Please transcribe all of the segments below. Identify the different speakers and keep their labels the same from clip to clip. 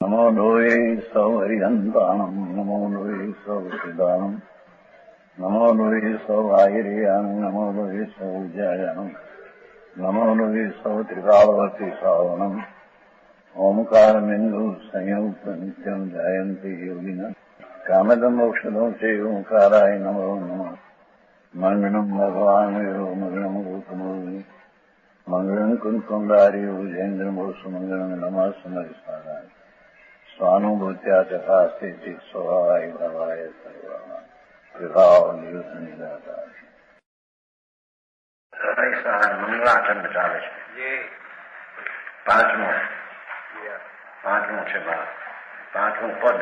Speaker 1: નમો લોહે સૌ હરિહંતાણમ નમો લોહે સૌ સિદાનમ નમો લોહે સૌ આયર્યાણમ નમો લોહે સૌ જયાણમ નમો લોહે સૌ ત્રિકાળવતી સાવણમ ઓમકારમિંદુ સંયુક્ત નિત્યમ જયંતિ યોગિના કામદમ ઔષધો છે ઓંકારાય નમો નમઃ મંગળમ ભગવાન વિરો મંગળમ ગૌતમોર્મિ મંગળમ કુંકુંડાર્યો જૈન્દ્રમો સુમંગળમ નમઃ સમરિસારાય સ્વાનુભૂત્યા ચકાસ્તે સ્વભાવાય ભવાય સર્વા વિભાવ નિયુદ્ધ નિરાકાર મંગળાચંદ ચાલે છે. પાંચમું છે પાંચમું પદ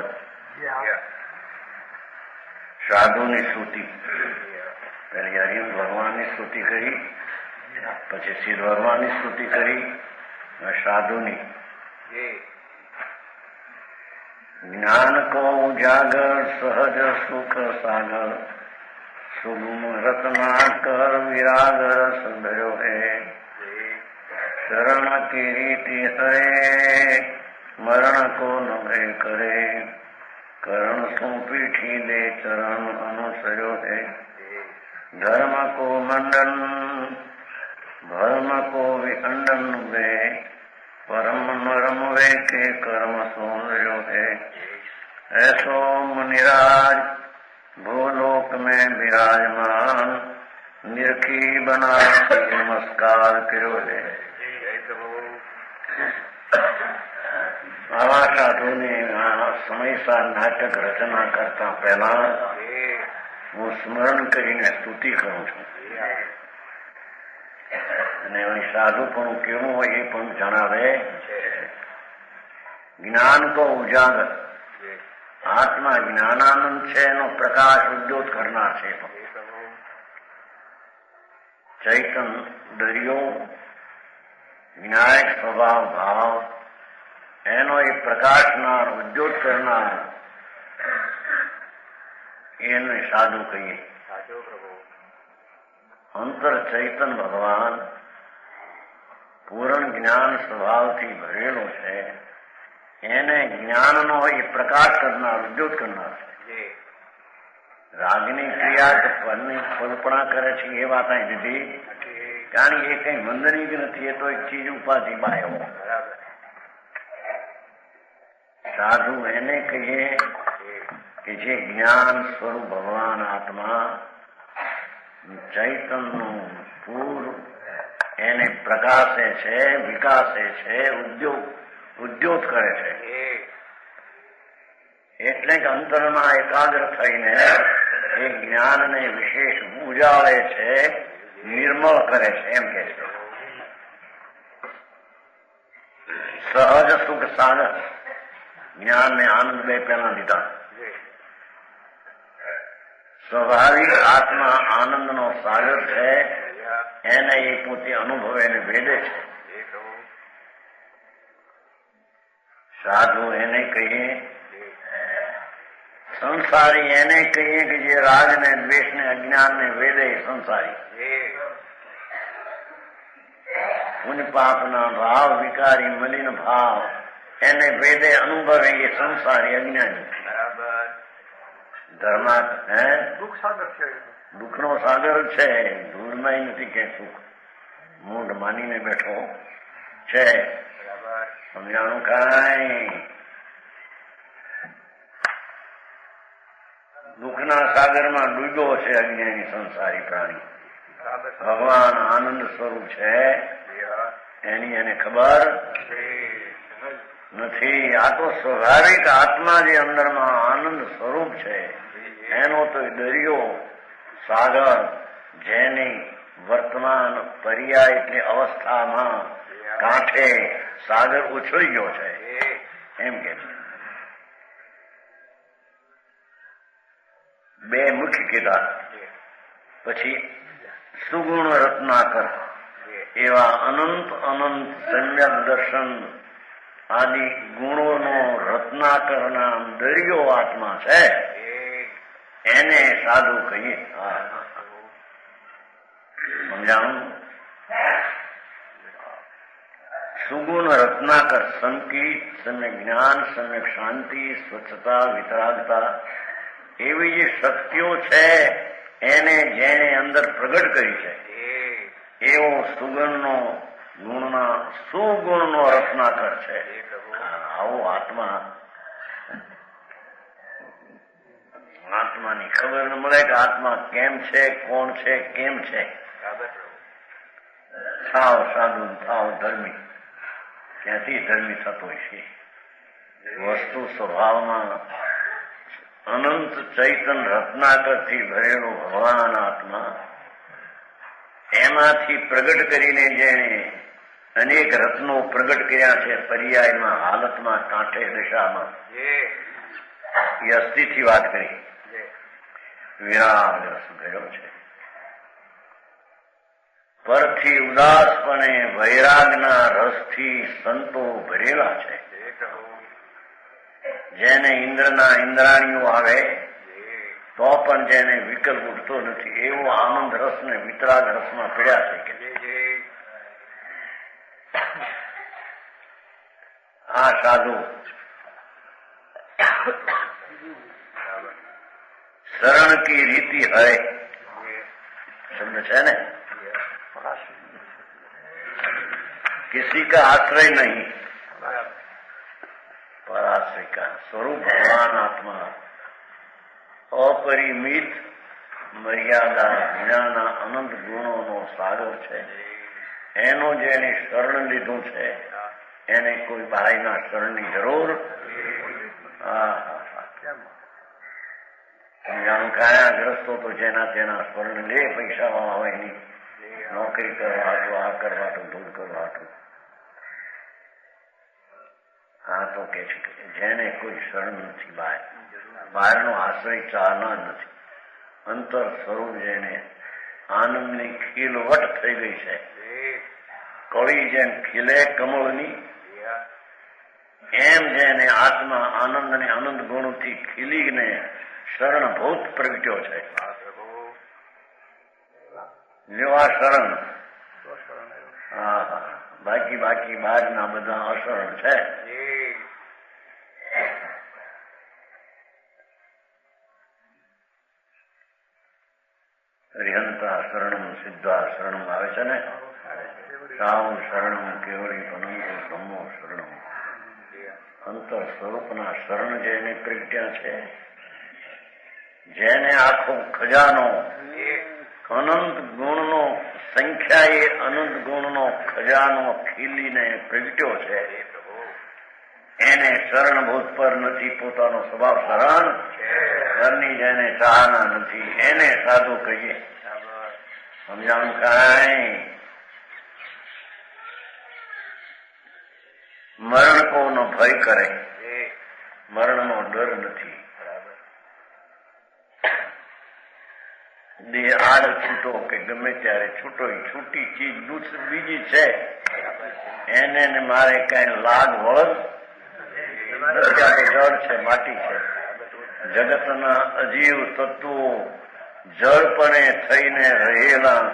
Speaker 1: સાધુની સ્તુતિ. પેલી હરિહંત ભગવાનની સ્તુતિ કરી, પછી સિદ્ધ ભગવાનની સ્તુતિ કરી, સાધુની. જ્ઞાન કો ઉજાગર સહજ સુખ સાગર સુગમ રત્નાકર વિરાગર સંદર્યો હે શરણ કિરીટી હરે મરણ કો ન ભય કરે કરણ સોંપીઠી દે ચરણ અનુસર્યો હે ધર્મ કો મંડન ભર્મ કો વિખંડન વે परम नरम वे के कर्म सौंदर्यो है ऐसो मुनिराज भूलोक में विराजमान निरखी बना नमस्कार करो है. આવા સાધુની સમયસર નાટક રચના કરતા પહેલા હું સ્મરણ કરીને સ્તુતિ કરું છું અને સાધુ પણ કેવું હોય એ પણ જણાવે. જ્ઞાન તો ઉજાગર, આત્મા જ્ઞાનાનંદ છે એનો પ્રકાશ ઉદ્યોત કરનાર છે. ચૈતન દરિયો વિનાયક સ્વભાવ ભાવ એનો એ પ્રકાશનાર ઉદ્યોત કરનાર એને સાધુ કહીએ. અંતર ચૈતન ભગવાન પૂર્ણ જ્ઞાન સ્વભાવથી ભરેલો છે, એને જ્ઞાનનો એ પ્રકાશ કરનાર ઉદ્યોત કરનાર છે. રાગની ક્રિયા કે ફળની કલ્પના કરે છે એ વાત અહીં દીધી, કારણ એ કઈ વંદનીય જ નથી, એ તો એક ચીજ ઉપાધિ બાયો. સાધુ એને કહીએ કે જે જ્ઞાન સ્વરૂપ ભગવાન આત્મા ચૈતનનું પૂર એને પ્રકાશે છે, વિકાસે છે, ઉદ્યોગ કરે છે. એટલે કે અંતરમાં એકાગ્ર થઈને એ જ્ઞાનને વિશેષ ઉજાળે છે, નિર્મળ કરે છે, એમ કે છે. સહજ સુખ સાગર, જ્ઞાન ને આનંદ બે પહેલા લીધા. સ્વાભાવિક આત્મા આનંદનો સાગર છે, એને એ પોતે અનુભવે ને ભેદે છે. સાધુ એને કહીએ, સંસારી એને કહીએ કે જે રાગ ને દ્વેષ ને અજ્ઞાન ને વેદે સંસારી. પુણ્ય પાપના ભાવ વિકારી મલિન ભાવ એને વેદે અનુભવે એ સંસારી અજ્ઞાની. ધર્મા દુઃખ નો સાગર છે, દૂરમાં નથી કે સુખ મૂંઢ માનીને બેઠો છે. સમજાણું કાંઈ દુઃખના સાગરમાં ડૂબ્યો છે અજ્ઞાની સંસારી પ્રાણી. ભગવાન આનંદ સ્વરૂપ છે એની એને ખબર નથી. આ તો સ્વાભાવિક આત્મા જે અંદરમાં આનંદ સ્વરૂપ છે એનો તો દરિયો સાગર જેની વર્તમાન પર્યાય એટલે અવસ્થામાં કાંઠે સાગર ઉછળી ગયો છે એમ કે છે. બે મુખ્ય કીધા, પછી સુગુણ રત્નાકર એવા અનંત સમ્યક દર્શન આદિ ગુણોનો રત્નાકર નામ દરિયો આત્મા છે, એને સાધુ કહીએ. સમજાણું? સુગુણ રત્નાકર સંકિત, સમ્યક જ્ઞાન, સમ્યક શાંતિ, સ્વચ્છતા, વિતરાગતા એવી જે શક્તિઓ છે એને જેને અંદર પ્રગટ કરી છે એવો સુગુણનો રત્નાકર છે. આવો આત્માની ખબર ન મળે કે આત્મા કેમ છે, કોણ છે, કેમ છે. થાવ સાધુ, થાવ ધર્મી. ક્યાંથી ધર્મી થતો છે? વસ્તુ સ્વભાવમાં અનંત ચૈતન રત્નાકરથી ભરેલો ભગવાન આત્મા, એમાંથી પ્રગટ કરીને જેણે અનેક રત્નો પ્રગટ કર્યા છે પર્યાયમાં, હાલતમાં, કાંઠે, દશામાં, એ અસ્થિથી વાત કરી. વિરાગ રસ ગયો છે. પરથી ઉદાસપણે વૈરાગના રસથી સંતો ભરેલા છે. જેને ઇન્દ્રાણીઓ આવે તો પણ જેને વિકલ્પ ઉઠતો નથી એવો આનંદ રસ ને વિતરાગ રસમાં પીડ્યા છે. કે આ સાધુ शरण की रीति है शब्द है न, किसी का आश्रय नहीं, पराश्रय का स्वरूप भगवान आत्मा अपरिमित મર્યાદા વિનાના અનંત ગુણોનો સાગર છે. એનો જેને શરણ લીધું છે એને કોઈ બાયના શરણની જરૂર. જાણું કયા ગ્રસ્તો તો જેના તેના સ્વર્ણ લે, પૈસા વાળા હોય નહીં, નોકરી કરવા હતું, આ કરવા હતું, ધૂળ કરવા હતું. આ તો કે છે કે જેને કોઈ શરણ નથી, બહારનો આશ્રય ચાલના નથી, અંતર સ્વરૂપ જેને આનંદની ખીલવટ થઈ ગઈ છે, કળી જેમ ખીલે કમળની એમ જેને આત્મા આનંદ અને આનંદ ગુણથી ખીલીને શરણભૂત પ્રગટ્યો છે. લેવા શરણ. હા, બાકી બહારના બધા અશરણ છે. હરિહંતા શરણમ સિદ્ધા શરણમ આવે છે ને, સાવ શરણમ કેવળી અનંત બ્રહ્મો શરણમ. અંતર સ્વરૂપના શરણ જેને પ્રગટ્યા છે, જેને આખો ખજાનો અનંત ગુણનો સંખ્યાએ અનંત ગુણનો ખજાનો ખીલીને પ્રગટ્યો છે, એને શરણભૂત પર નથી પોતાનો સ્વભાવ શરણ, ઘરની જેને ચાહના નથી એને સાધુ કહીએ. સમજાણું કાંઈ? મરણ કોનો ભય કરે, મરણનો ડર નથી. દેહ આડ છૂટો કે ગમે ત્યારે છૂટો, છૂટી ચીજ બીજી છે એને મારે કઈ લાગ વળગ. જળ છે, માટી છે, જગતના અજીવ તત્વો જળપણે થઈને રહેલા,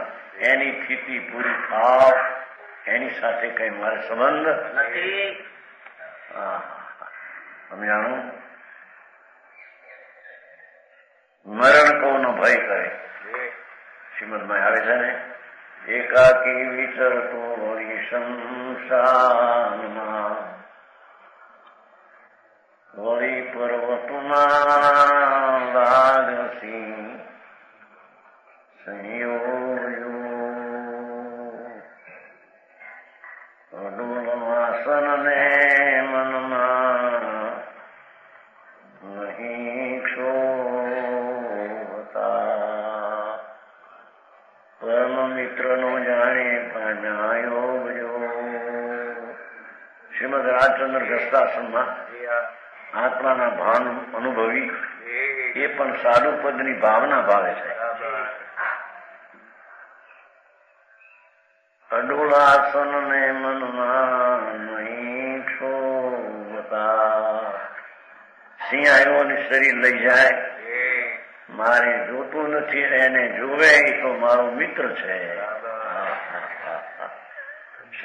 Speaker 1: એની સ્થિતિ પૂરી થાવ એની સાથે કઈ મારે સંબંધ નથી. સમજાણું? મરણ કોનો ભય કરે, શ્રીમદમાં આવે છે ને, એકાકી વિચરતો વળી શમશાનમાં, વળી પર્વતમાં લાગસી સંયોગો, અડુલ વાસન ને મનમાં નહીં ક્ષોભતા, પરમ મિત્ર નો જાણે પામ્યા યોગ યોગ. શ્રીમદ રાજચંદ્ર ગસ્તાશ્રમમાં આત્માના ભાન અનુભવી એ પણ સાધુ પદની ભાવના ભાવે છે. અડોલાસન ને મનમાં નહીં ક્ષોભતા, સિંહ આવ્યો ને શરીર લઈ જાય, મારે જોતું નથી, એને જોવે તો મારો મિત્ર છે.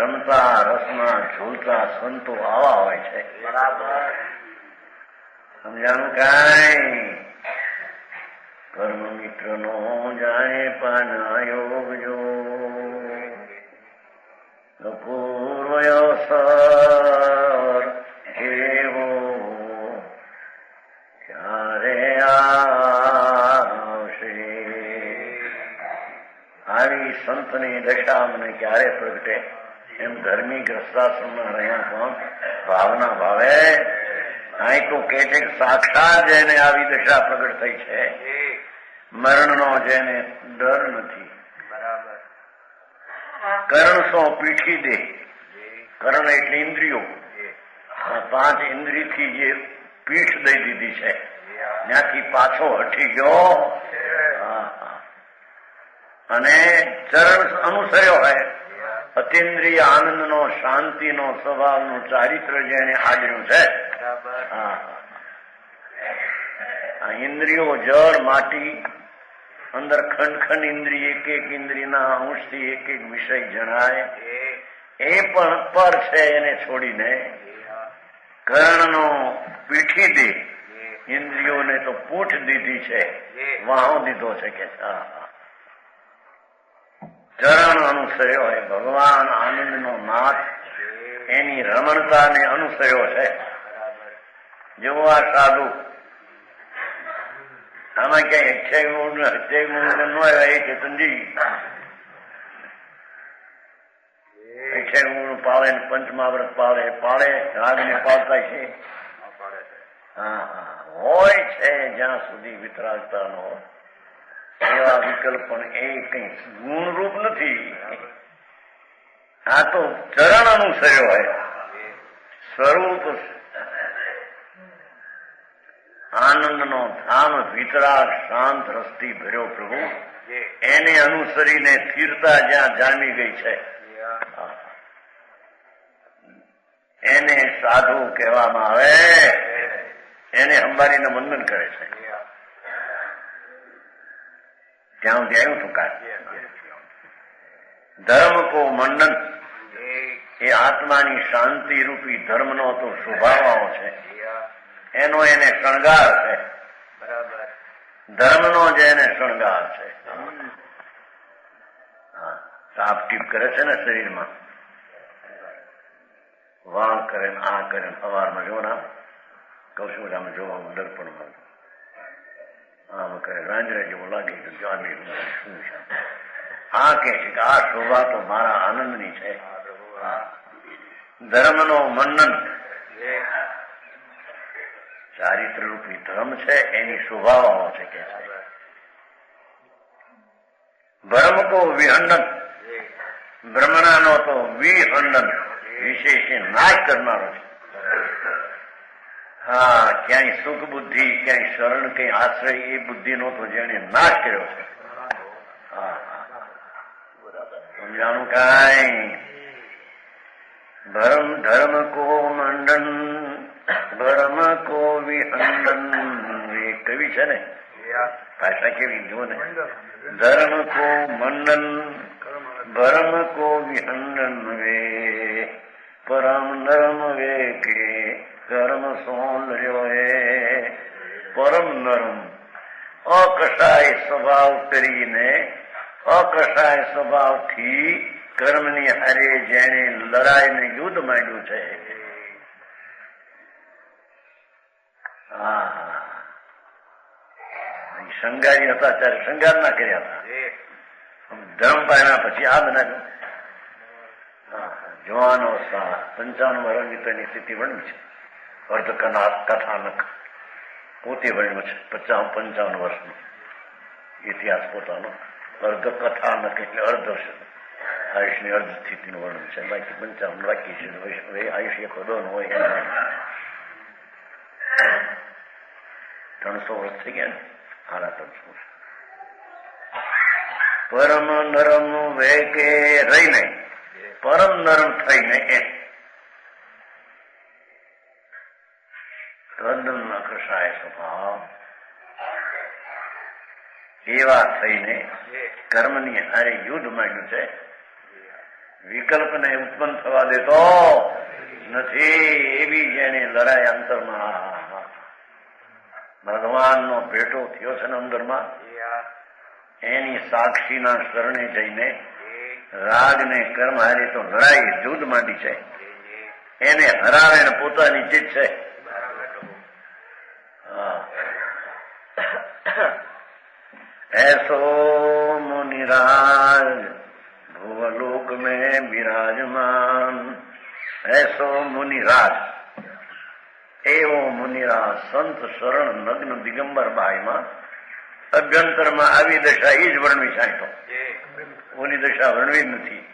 Speaker 1: ક્ષમતા રસના ઝૂલતા સંતો આવા હોય છે.
Speaker 2: બરાબર.
Speaker 1: સમજાણું કાંઈ? કર્મ મિત્ર નો જાણે પાના યોગ જો પૂર્વયસર એવો ક્યારે આવશે? આવી સંતની દશા મને ક્યારે પ્રગટે? એમ ધર્મી ગ્રસ્તાશ્રમમાં રહ્યા પણ ભાવના ભાવે અહીં તો કેટલીક સાક્ષાત જેને આવી દશા પ્રગટ થઈ છે, મરણનો જેને ડર નથી.
Speaker 2: બરાબર.
Speaker 1: કરણ સો પીઠી દે. કરણ એટલે ઇન્દ્રિયો. 5 ઇન્દ્રિયથી જે પીઠ દઈ દીધી છે ત્યાંથી પાછો હટી ગયો અને ચરણ અનુસર્યો હોય. અતિન્દ્રિય આનંદનો, શાંતિનો, સ્વભાવનું ચારિત્ર જેને આદર્યું છે. આ ઇન્દ્રિયો જળ માટી, અંદર ખંડ ખંડ ઇન્દ્રિય, એક એક ઇન્દ્રિયના અંશથી એક એક વિષય જણાય, એ પણ પર છે. એને છોડીને કર્ણનો પીઠી દે, ઇન્દ્રિયોને તો પૂઠ દીધી છે, વાહો દીધો છે કે ચરણ અનુસર્યો હોય. ભગવાન આનંદનો નાથ એની રમણતાને અનુસર્યો છે. જેવો આ સાધુ આમાં ક્યાંય 28 મૂળ ન આવ્યા એ ચેતનજી 28 મૂળ પાળે ને પંચમહાવ્રત પાળે રાગને પાળતા છે. હા હોય છે જ્યાં સુધી વિતરાગતા નો એવા વિકલ્પ, પણ એ કઈ ગુણરૂપ નથી. આ તો ચરણ અનુસર્યો હોય. સ્વરૂપ આનંદનો ધામ વિતરાગ શાંત રસથી ભર્યો પ્રભુ, એને અનુસરીને સ્થિરતા જ્યાં જામી ગઈ છે એને સાધુ કહેવામાં આવે. એને અંબારીને વંદન કરે છે. ત્યાં સુધી આવ્યું શું કાંઈ? ધર્મ કો મંડન એ આત્માની શાંતિ રૂપી ધર્મનો તો સ્વભાવ છે. એનો એને શણગાર છે.
Speaker 2: બરાબર.
Speaker 1: ધર્મનો જ એને શણગાર છે. સાપ ટીપ કરે છે ને શરીરમાં, વાળ કરે ને આ કરે ને સવારમાં જો ના કૌશલ્યામાં જોવામાં દર્પણમાં આમ કરે રાંજરા જેવું લાગે તો જામી શું છે. આ કે છે કે આ શોભા તો મારા આનંદની છે. ધર્મનો મંડન ચારિત્ર રૂપી ધર્મ છે, એની શોભાવાઓ છે કે છે. ભ્રમ કો વિહંડન, બ્રહ્મણાનો તો વિહંડન વિશેષ નાશ કરનારો છે. હા, ક્યાંય સુખ બુદ્ધિ, ક્યાંય શરણ, ક્યાંય આશ્રય, એ બુદ્ધિનો તો જેને નાશ કર્યો છે. હા સમજાણું કાંઈ? ધર્મ કો મંડન ભ્રમ કો વિહંડન. એ કવિ છે ને, ભાષા કેવી જુઓ ને. ધર્મ કો મંડન ભ્રમ કો વિહંડન વે પરમ નરમ વે કે કર્મ સૌંદર્યો હે. પરમ નરમ અકસાય સ્વભાવ કરીને, અકસાય સ્વભાવથી કર્મની હારે જેને લડાઈને યુદ્ધ માંડ્યું છે. શંગારી હતા ત્યારે શંગાર ના કર્યા હતા. ધર્મ પામ્યા પછી આ બનાવ્યું. જવાનો 55 વર્ષની તેની સ્થિતિ વર્ણવી છે. અર્ધ કથાનક પોતે વર્ણ્યું છે. 55 વર્ષનો ઇતિહાસ પોતાનો. અર્ધ કથાનક એટલે અર્ધ આયુષની અર્ધ સ્થિતિનું વર્ણન છે. બાકી 55 બાકી છે. આયુષ્ય ખોદો હોય એના 300 વર્ષ થઈ ગયા ને. આના 300 વર્ષ. પરમ નરમ વે કે રહી નહીં, પરમ નરમ થઈને એમ તદ્દન આકર્ષાય સ્વભાવ એવા થઈને કર્મની હારે યુદ્ધ માંડ્યું છે. વિકલ્પને ઉત્પન્ન થવા દેતો નથી. એવી જેની લડાઈ અંતરમાં ભગવાનનો ભેટો થયો છે ને અંદરમાં, એની સાક્ષીના શરણે જઈને રાગ ને કર્મ હારી તો લડાઈ જુદ માંડી છે. એને હરાવે ને પોતાની જીત છે. ऐसो मुनिराज भुवलोक में विराजमान, ऐसो मुनिराज, एवो मुनिराज संत शरण नग्न દિગંબર ભાઈમાં અભ્યંતરમાં આવી દશા એ જ વર્ણવી છે. તો ઓની દશા વર્ણવી જ નથી.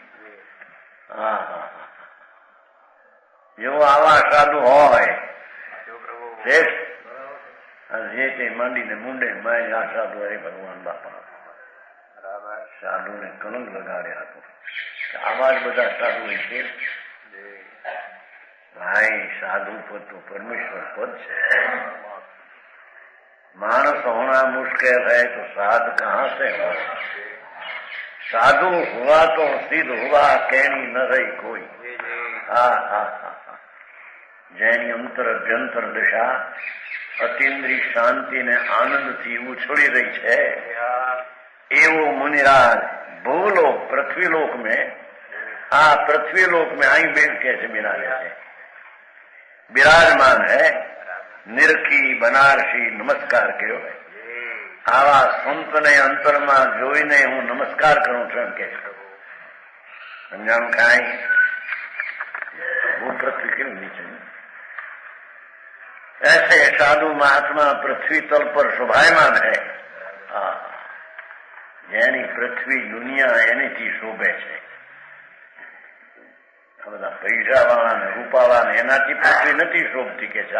Speaker 1: જેવો આવા સાધુ હોય જે તે માંડીને મુંડે માય આ સાધુ હરે ભગવાન બાપા સાધુને કલંક લગાડ્યા હતો. આવા જ બધા સાધુ છે ભાઈ. સાધુ પદ તો પરમેશ્વર પદ છે. मानस होना मुश्किल है तो साध कहां से हो. साधु हुआ तो सिद्ध हुआ कहनी न रही कोई. જેની અંતર અભ્યંતર દશા અતિન્દ્રિય શાંતિ ને આનંદ થી ઉછળી રહી છે, એવો મુનિરાજ ભૂલોક પૃથ્વીલોક में, આ પૃથ્વીલોક में અહીં બેઠ के બિરાજે છે, બિરાજમાન है. નિરખી બનારસી નમસ્કાર કર્યો. આવા સંતને અંતરમાં જોઈને હું નમસ્કાર કરું છું એમ કે સમજાણું. કાંઈ वो पृथ्वी के नीचे ऐसे साधु महात्मा पृथ्वी तल पर शोभायमान है. જેની પૃથ્વી દુનિયા એનેથી શોભે છે. આ બધા પૈસા વાળા ને રૂપા વાળા ને એનાથી પૃથ્વી નથી શોભતી કે છે.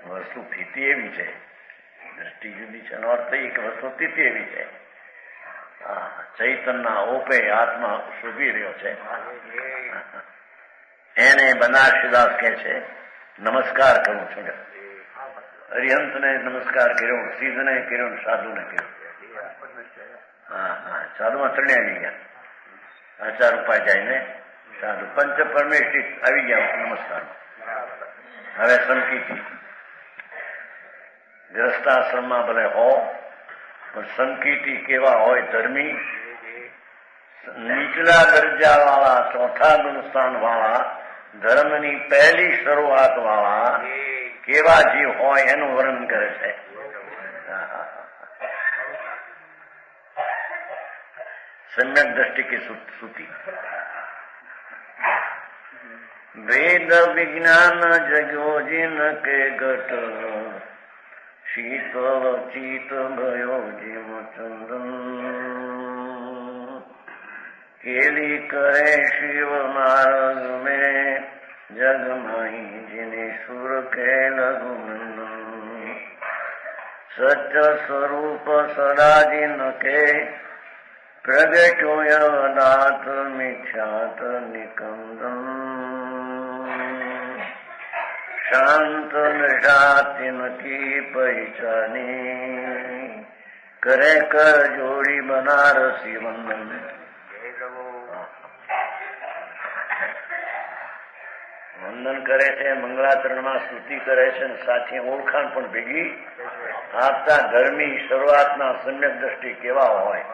Speaker 1: વસ્તુ સ્થિતિ એવી છે, દ્રષ્ટિ જુદી છે. એનો અર્થ એક વસ્તુ સ્થિતિ એવી છે. ચૈતનના ઓપે આત્મા શોભી રહ્યો છે. એને બનારસીદાસ કહે છે નમસ્કાર કરું છું. હરિહંતને નમસ્કાર કર્યો, સિદ્ધને કર્યો, સાધુને કર્યો. સાધુમાં ત્રણે આવી ગયા. આચાર ઉપાય જાય ને સાધુ પંચ પરમેશ્વરી આવી ગયા નમસ્કાર. હવે સંકિતિ ગ્રસ્તાશ્રમમાં ભલે હો, પણ સંકિતિ કેવા હોય? ધર્મી, નીચલા દરજા વાળા, ચોથા ગુણસ્થાન વાળા, ધર્મની પહેલી શરૂઆત વાળા કેવા જીવ હોય એનું વર્ણન કરે છે. सम्यक दृष्टि की सूती. वेद विज्ञान जगो जिन के घट, शीतल चीत भयो जिम चंदन. केली करे शिव मार्ग में जग माही जिने सुर के लघुनंदन. सच स्वरूप सदा जिन के प्रगटो यदात मिथ्यात निकंदन. शांत निशातिन की पहचानी, करे कर जोड़ी बनारसी वंदन. વંદન કરે છે, મંગળાચરણમાં સ્તુતિ કરે છે, સાથે ઓળખાણ પણ ભેગી આપતા. ધર્મી શરૂઆતના સમ્યક દ્રષ્ટિ કેવા હોય?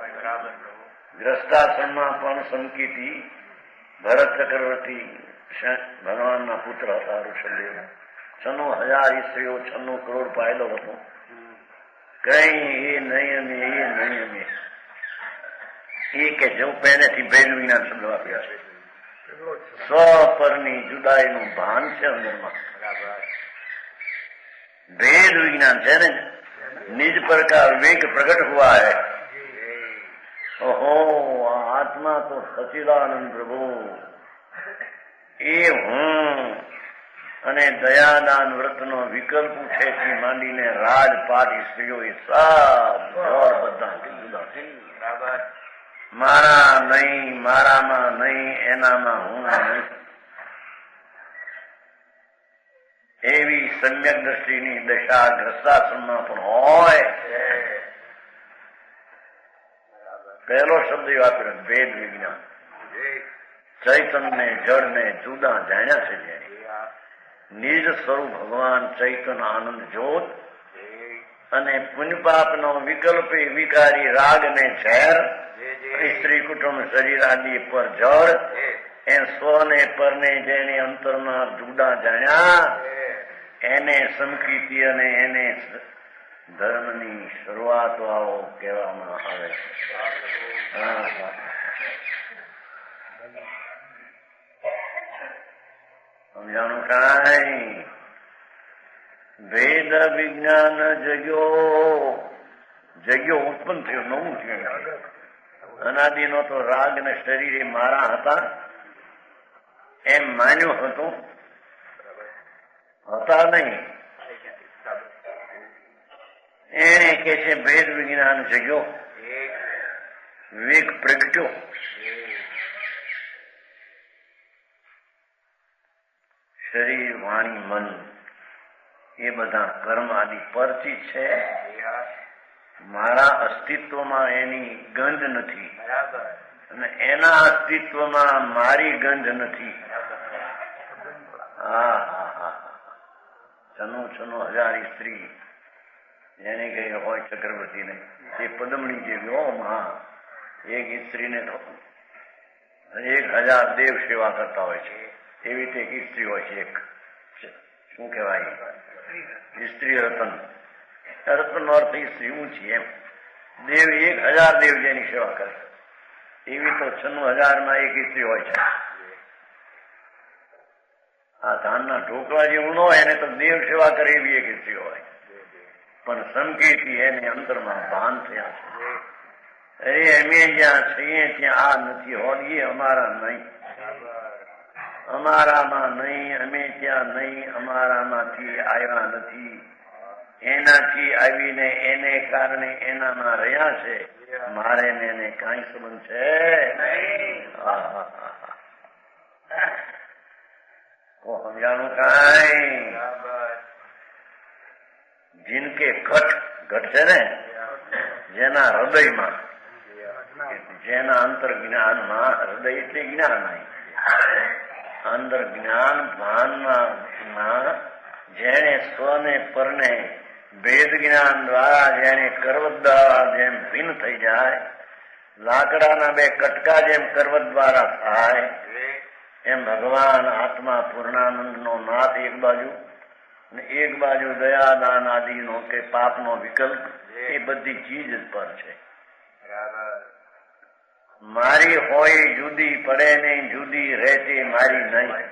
Speaker 1: ગ્રસ્તાશ્રમમાં પણ સંકિતિ ભરત ચક્રવર્તી ભગવાનના પુત્ર હતા. ઋષભદેવ 96,000 સ્ત્રીઓ, 96 કરોડ પાયલો હતો. કઈ એ નહીં અમે એ કે જેવું પહેલેથી ભેદ વિજ્ઞાન શબ્દ વાપર્યા છે. સ્વપરની જુદાઈનું ભાન છે અંદરમાં. भेद विज्ञान है ना, निज पर का विवेक प्रकट हुआ है. ओहो, आत्मा तो सचिदानंद प्रभु એ હું અને દયાદાન વ્રતનો વિકલ્પ ઉઠેથી માંડીને રાજપાટ સ્ત્રીઓ એ સબ બધા જુદા છે. મારા નહીં, મારામાં નહીં, એનામાં હું નહીં. એવી સમ્યક દ્રષ્ટિની દશા ગ્રસ્તાશ્રમમાં પણ હોય. પહેલો શબ્દ વાપર્યો ભેદ વિજ્ઞાન. ચૈતન્ય જળને જુદા જાણ્યા છે જેને. નિજ સ્વરૂપ ભગવાન ચૈતન્ય આનંદ જ્યોત અને પુણ્યપાપનો વિકલ્પ વિકારી રાગ ને ઝેર, સ્ત્રી કુટુંબ શરીર આદિ પર જળ, એ સ્વને પરને જેને અંતરના જુદા જાણ્યા એને સમકીતિ અને એને ધર્મની શરૂઆત વાળો કહેવામાં આવે છે. સમજાણું કાંઈ? વેદ વિજ્ઞાન જગ્યો ઉત્પન્ન થયો, નવું થયું. અનાદિનો તો રાગ ને શરીર એ મારા હતા એમ માન્યું હતું, હતા નહીં. એને કે છે ભેદ વિજ્ઞાન જગ્યો, વિવેક પ્રગટ્યો. શરીર વાણી મન એ બધા કર્મ આદિ પરથી છે. મારા અસ્તિત્વમાં એની ગંધ નથી અને એના અસ્તિત્વમાં મારી ગંધ નથી. છનો છનો હજારી સ્ત્રી જેને કઈ હોય ચક્રવર્તીને એ પદમણી જેવી ઓમાં એક સ્ત્રીને 1000 દેવ સેવા કરતા હોય છે. એવી રીતે એક સ્ત્રી હોય છે. એક શું કહેવાય? સ્ત્રી રતન. રતન નો અર્થ સ્ત્રી ઊંચી એમ. દેવ 1000 દેવ જેની સેવા કરે એવી તો 96,000 એક સ્ત્રી હોય છે. આ ધાનના ઢોકળા જેવું ન હોય એને તો દેવ સેવા કરે એવી એક સ્ત્રી હોય. પણ સંકેતી એને અંતરમાં ભાન થયા છે. અરે અમે જ્યાં છીએ ત્યાં આ નથી હોત, એ અમારા નહીં, અમારામાં નહીં, અમે ત્યાં નહીં, અમારામાંથી આવ્યા નથી, એનાથી આવીને એને કારણે એનામાં રહ્યા છે. મારે ને એને કઈ સંબંધ છે? સમજાણું કાંઈ? જીનકે ઘટ છે ને, જેના હૃદયમાં, જેના અંતર જ્ઞાનમાં, હૃદય એટલે જ્ઞાન નહીં, અંદર જ્ઞાન ભાનમાં જેને સ્વને પરને ભેદ જ્ઞાન દ્વારા જેને કરવત દ્વારા જેમ ભિન્ન થઈ જાય, લાકડાના 2 કટકા જેમ કરવત દ્વારા થાય, એમ ભગવાન આત્મા પૂર્ણાનંદ નો નાથ એક બાજુ ને એક બાજુ દયાદાન આદિનો કે પાપનો વિકલ્પ, એ બધી ચીજ જ પર છે. મારી હોય જુદી પડે નહીં, જુદી રહેતી મારી નહીં.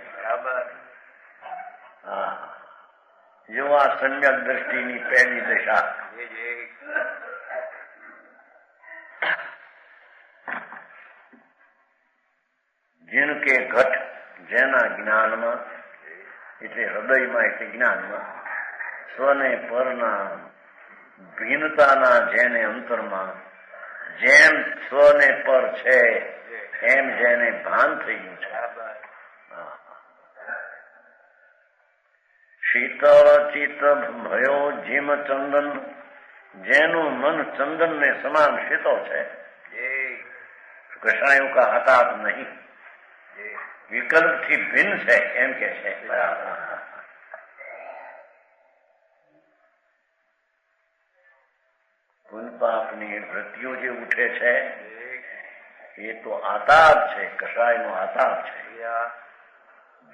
Speaker 1: જો આ સમ્યક દ્રષ્ટિની પહેલી દશા. જીનકે ઘટ, જેના જ્ઞાનમાં એટલે હૃદયમાં એટલે જ્ઞાનમાં સ્વને પરના ભિન્નતાના જેને અંતરમાં જેમ સ્વને પર છે એમ જેને ભાન થઈ ગયું છે. શીતળ ચિત્ત ભયો જીમ ચંદન, જેનું મન ચંદન ને સમાન શીતળ છે. કૃષ્ણાયુ કા હતાત નહીં, વિકલ્પ થી ભિન્ન છે એમ કે છે. પુનપાપની વૃત્તિઓ જે ઉઠે છે એ તો આતાપ છે, કષાય નો આતાપ છે.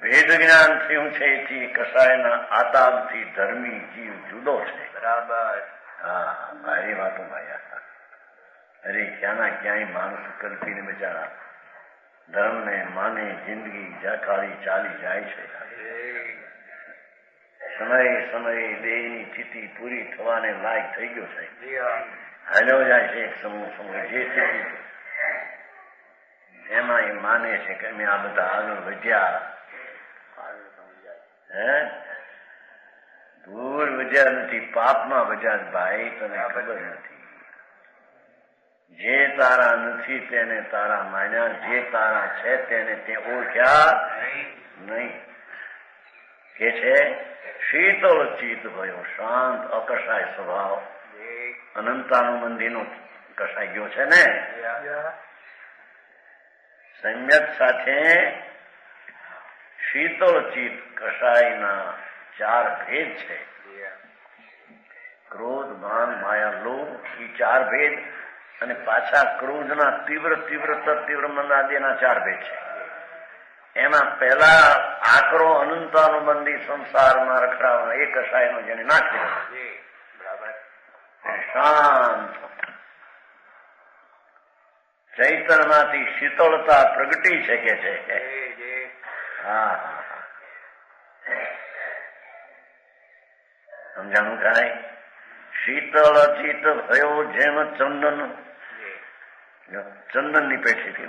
Speaker 1: ભેદ જ્ઞાન થયું છે એથી કષાયના આતાપ થી ધર્મી જીવ જુદો છે. બરાબર. હા, ભારી વાતો ભાઈ. અરે ક્યાંના ક્યાંય માણસ કલ્પીને બિચારા ધર્મ ને માને જિંદગી જાકાળી ચાલી જાય છે. સમયે દેહની સ્થિતિ પૂરી થવાને લાયક થઈ ગયો છે. હાલ્યો જાય છે એક સમૂહ જે સ્થિતિ એમાં એ માને છે કે અમે આ બધા આગળ વધ્યા. દૂર વધ્યા નથી, પાપમાં વધ્યા. ભાઈ તને ખબર નથી, જે તારા નથી તેને તારા માન્યા, જે તારા છે તેને તે ઓળખ્યા નહીં. કે છે શીતળ ચિત્ત ભયો, શાંત અકષાય સ્વભાવ, અનંતાનું મંદિરનો કસાઈ ગયો છે ને. સમ્યક સાથે શીતળ ચિત્ત કસાઈના 4 ભેદ છે. ક્રોધ, માન, માયા, લોભ, એ 4 ભેદ, અને પાછા ક્રોધના તીવ્ર મંદાદિના 4 ભેદ છે. એમાં પહેલા આકરો અનંતાનુબંધી સંસારમાં રખડાવવાનો એ કસાયનો જેને નાખ્યો શાંત ચૈતન્યમાંથી શીતળતા પ્રગટી શકે છે. હા સમજાણું કાંઈ? શીતળ ચિત્ત ભયો જેમ ચંદન ની પેઠી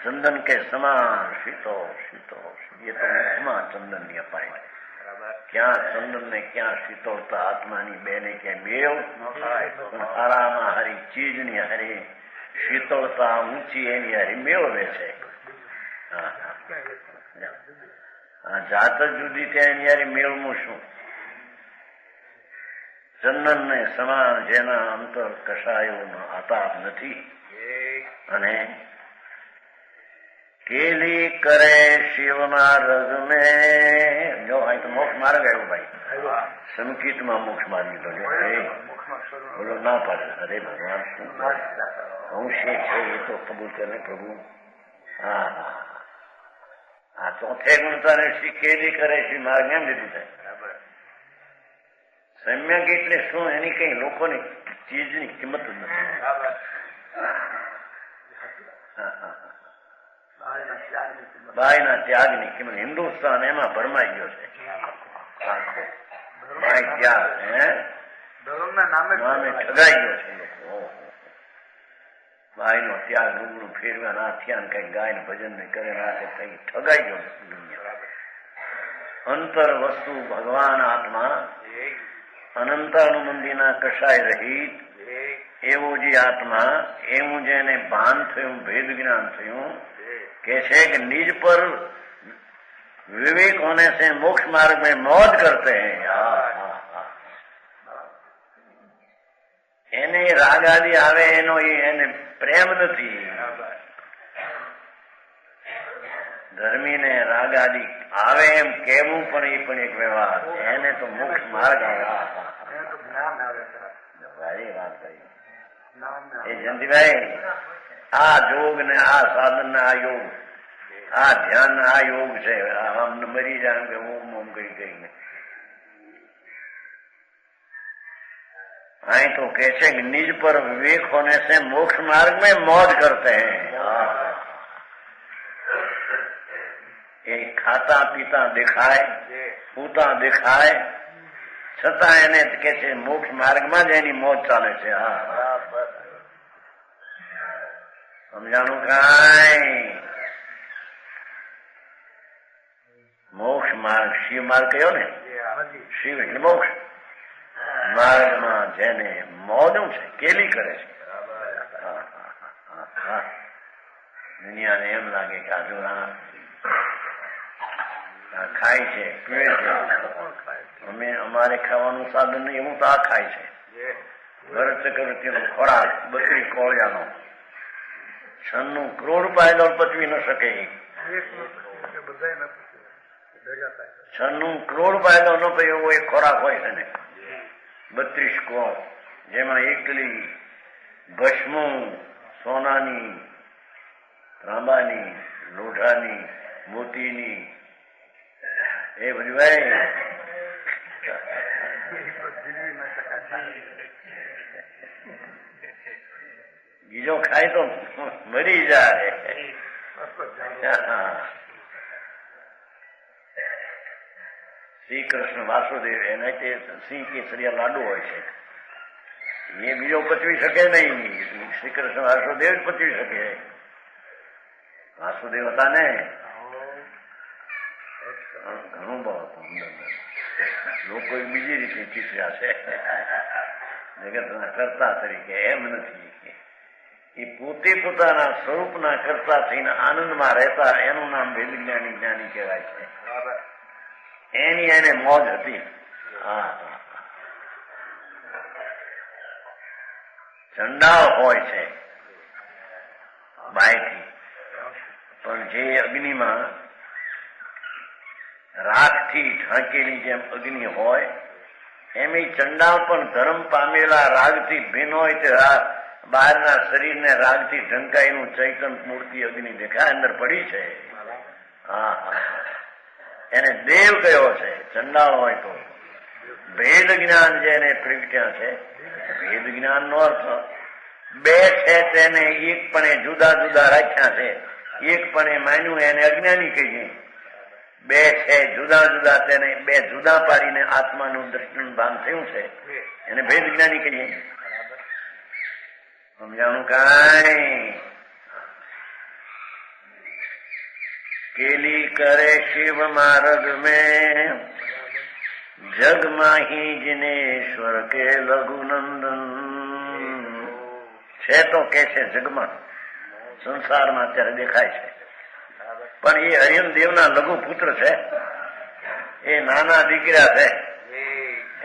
Speaker 1: ચંદન કે સમાન શીતળ એ તો મુખમાં ચંદન ની અપાય. ક્યાં ચંદન ને ક્યાં શીતળતા આત્માની બેને ક્યાં મેળ. પણ હારામાં હારી ચીજની હારી શીતળતા ઊંચી એની હારી મેળવે છે. જાત જ જુદી ત્યાં એની હારી મેળવું શું? ચંદન ને સમાન જેના અંતર કસાયોનો આતાપ નથી. અને કેલી કરે શિવના રગ મે જો અહીં તો મોક્ષ માર્ગ આવ્યો ભાઈ. સંકિતમાં મોક્ષ માર્ગ લીધો છે. બોલો ના પાડે. અરે ભગવાન શું અંશે છે એ તો કબૂલ કરે પ્રભુ. હા ચોથે ગુણતાને શ્રી કેલી કરે શ્રી માર્ગ એમ લીધું છે. સમ્યક એટલે શું? એની કઈ લોકોની ચીજની કિંમત જ નથી. બાયના ત્યાગની કિંમત. હિન્દુસ્તાન એમાં ભરમાઈ ગયો છે. બાય ત્યાગ નામે ઠગાઈ ગયો છે લોકો. બાય નો ત્યાગ રૂબરૂ ફેરવા ના થયા કઈ ગાય ને ભજન ને કરે ના કઈ ઠગાઈ ગયો દુનિયા. અંતર વસ્તુ ભગવાન આત્મા અનંતાનુબંધીના કસાય રહિત એવો જે આત્મા, એવું જેને ભાન થયું, ભેદ જ્ઞાન થયું, કે છે कि निज पर विवेक होने से मोक्ष मार्ग में मौज करते हैं. એને રાગ આદि આવે એનો એને પ્રેમ નથી. ધર્મીને રાગ આદિ આવે એમ કેવું પણ એ પણ એક વ્યવહાર. એને તો મોક્ષ માર્ગ આવે. ભાઈ વાત ભાઈ એ જયંતિભાઈ, આ જોગ ને આ સાધન ને આ યોગ, આ ધ્યાન ને આ યોગ છે. આમ મરી જાય કે ઓમ કરી કરીને અહીં તો કહે છે कि निज पर विवेक होने से मोक्ष मार्ग में मौज करते हैं. એ ખાતા પીતા દેખાય, પૂતા દેખાય, છતાં એને કે છે મોક્ષ માર્ગમાં જ એની મોજ ચાલે છે. સમજાણું કાંઈ? મોક્ષ માર્ગ શિવ માર્ગ કયો ને? શિવ એટલે મોક્ષ માર્ગમાં જેને મોજું છે, કેલી કરે છે. દુનિયાને એમ લાગે કે આ જો ખાય છે, પીવે છે. અમારે ખાવાનું સાધન નહીં, એવું તો આ ખાય છે. ભરત ચક્રવર્તીનો ખોરાક, બકરી કોળિયાનો 96 કરોડ પાયદળ પચવી ન શકે. 96 કરોડ પાયદળ ન પે એવો એક ખોરાક હોય છે ને. 32 કરોડ, જેમાં એકલી ભસ્મું, સોનાની, ત્રાંબાની, લોઢાની, મોતીની, એ બધું ભાઈ બીજો ખાય તો મરી જાય. શ્રી કૃષ્ણ વાસુદેવ એને તે સિંહ કેસરિયા લાડુ હોય છે, એ બીજો પચવી શકે નહીં. શ્રી કૃષ્ણ વાસુદેવ જ પચવી શકે. વાસુદેવ હતા ને, ઘણું બહુ લોકો બીજી રીતે ચીતર્યા છે જગતના કર્તા તરીકે. એમ નથી, એ પોતે પોતાના સ્વરૂપના કર્તા થઈને આનંદમાં રહેતા, એનું નામ વેદ જ્ઞાની જ્ઞાની કહેવાય છે. એની એને મોજ હતી. ચંડાળ હોય છે બાયથી, પણ જે અગ્નિમાં રાખથી ઢાંકેલી જેમ અગ્નિ હોય એમ એ ચંડાળ પણ ધર્મ પામેલા રાગથી ભિન્ન હોય તે બહારના શરીરને રાગથી ઢંકાયેલું ચૈતન મૂર્તિ અગ્નિ દેખાય અંદર પડી છે. હા હા, એને દેવ કયો છે ચંડાળ હોય તો. ભેદ જ્ઞાન જેને પ્રગટ્યા છે, ભેદ જ્ઞાન નો અર્થ બે છે તેને એકપણે જુદા જુદા રાખ્યા છે, એકપણે માન્યું એને અજ્ઞાની કહીએ. બે છે જુદા જુદા તેને બે જુદા પાડીને આત્માનું દર્શન ભાન થયું છે એને ભેદ જ્ઞાની કહીએ. સમજાણું કાંઈ? કેલી કરે શિવ માર્ગ મેં જગ માહી જિનેશ્વર કે લઘુનંદન. છે તો કે છે જગમાં, સંસારમાં અત્યારે દેખાય છે, પણ એ હરિયમ દેવના લઘુ પુત્ર છે, એ નાના દીકરા છે,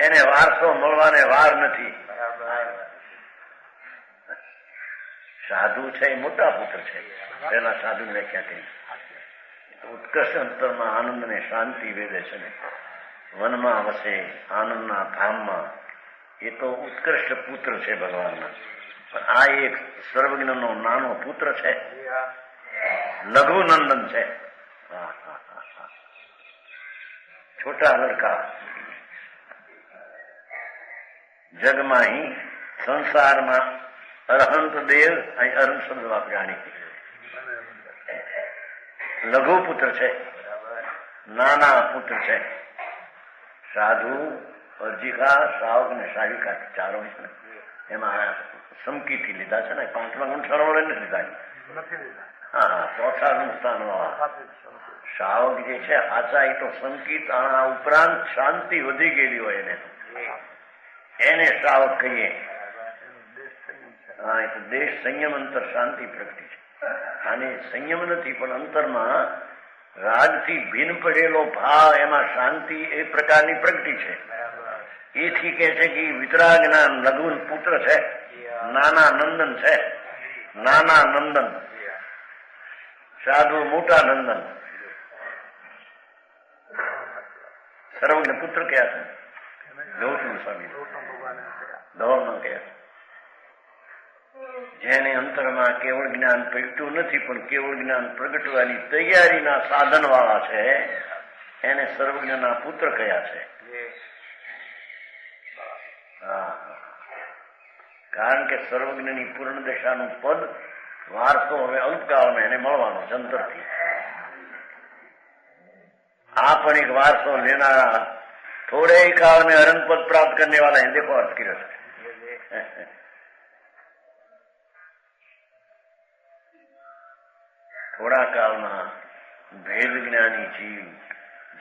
Speaker 1: એને વારસો મળવાને વાર નથી. સાધુ છે એ મોટા પુત્ર છે, પેલા સાધુ વ્યાખ્યા કરી. ઉત્કર્ષ અંતરમાં આનંદ ને શાંતિ વેદે છે ને, વનમાં વસે આનંદના ધામમાં, એ તો ઉત્કૃષ્ટ પુત્ર છે ભગવાનના. પણ આ એક સર્વજ્ઞનો નાનો પુત્ર છે, લઘુનંદન છે. છોટા લડકા જગમાં અહીં સંસારમાં અરહંત દેવ અહીં અરહંત શબ્દ વાપરાણી લઘુ પુત્ર છે, નાના પુત્ર છે. સાધુ, અર્જિકા, શ્રાવક ને શાવિકા ચારો છે ને, એમાં સમકીથી લીધા છે ને, 5મા ગુણસાર વડે નથી લીધા. હા, 4થા ગુણસ્થાન વાળા શ્રાવક જે છે આચા એ તો સંકિત, આ ઉપરાંત શાંતિ વધી ગયેલી હોય એને શ્રાવક કહીએ. હા, એ તો દેશ સંયમ અંતર શાંતિ પ્રગટી છે. આને સંયમ નથી પણ અંતરમાં રાગથી ભિન્ન પડેલો ભાવ, એમાં શાંતિ એ પ્રકારની પ્રગતિ છે. એથી કે છે કે વિતરાગના લઘુ પુત્ર છે, નાના નંદન છે. નાના નંદન, સાધુ મોટા નંદન. સર્વજ્ઞ પુત્ર કયા છે? ગૌતમ સ્વામી ધોરણ કયા? જેને અંતરમાં કેવળ જ્ઞાન પ્રગટ્યું નથી પણ કેવળ જ્ઞાન પ્રગટવાની તૈયારીના સાધન વાળા છે, એને સર્વજ્ઞના પુત્ર કયા છે. કારણ કે સર્વજ્ઞની પૂર્ણ દશાનું પદ વારસો હવે અલ્પકાળમાં એને મળવાનો છે અંતરથી. આ પણ એક વારસો લેનારા, થોડે ही काल में अरन पद प्राप्त करने वाला है. देखो अर्थ की रस થોડા કાળમાં ભેદ જ્ઞાની જીવ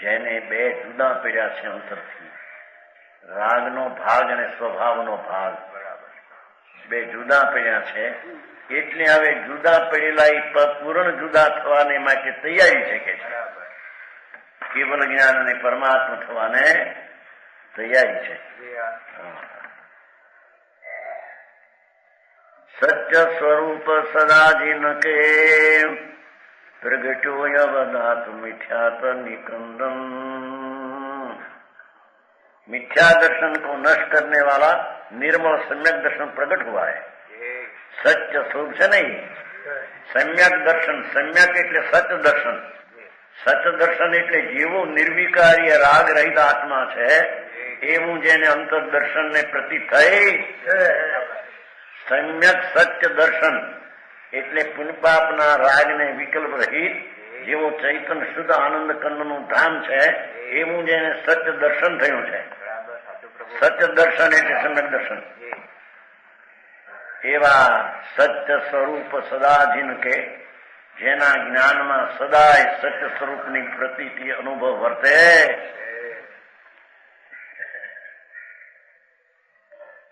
Speaker 1: જેને બે જુદા પડ્યા છે અંતરથી, રાગનો ભાગ અને સ્વભાવનો ભાગ બે જુદા પડ્યા છે, એટલે હવે જુદા પડેલા એ પૂર્ણ જુદા થવાને માટે તૈયારી છે કે છે. કેવલ જ્ઞાન અને પરમાત્મા થવાને તૈયારી છે. સત્ય સ્વરૂપ સદાજીન કે प्रगटो यवदात मिथ्यात निकंदन. मिथ्या दर्शन को नष्ट करने वाला निर्मल सम्यक दर्शन प्रकट हुआ है. सत्य स्वरूप છે નહીં, सम्यक દર્શન. सम्यक એટલે સત્ય દર્શન. સત્ય દર્શન એટલે જેવું નિર્વિકારી રાગ રહિત આત્મા છે એવું જેને અંતર દર્શન ને પ્રતિ થઈ सम्यक સત્ય દર્શન એટલે પુનપાપના રાગને વિકલ્પ રહિત જેવો ચૈતન શુદ્ધ આનંદ કંદનું ધામ છે એવું જેને સત્ય દર્શન થયું છે. સત્ય દર્શન એટલે સમ્યક દર્શન. એવા સત્ય સ્વરૂપ સદાજીન કે જેના જ્ઞાનમાં સદાય સત્ય સ્વરૂપની પ્રતીતિ અનુભવ વર્તે,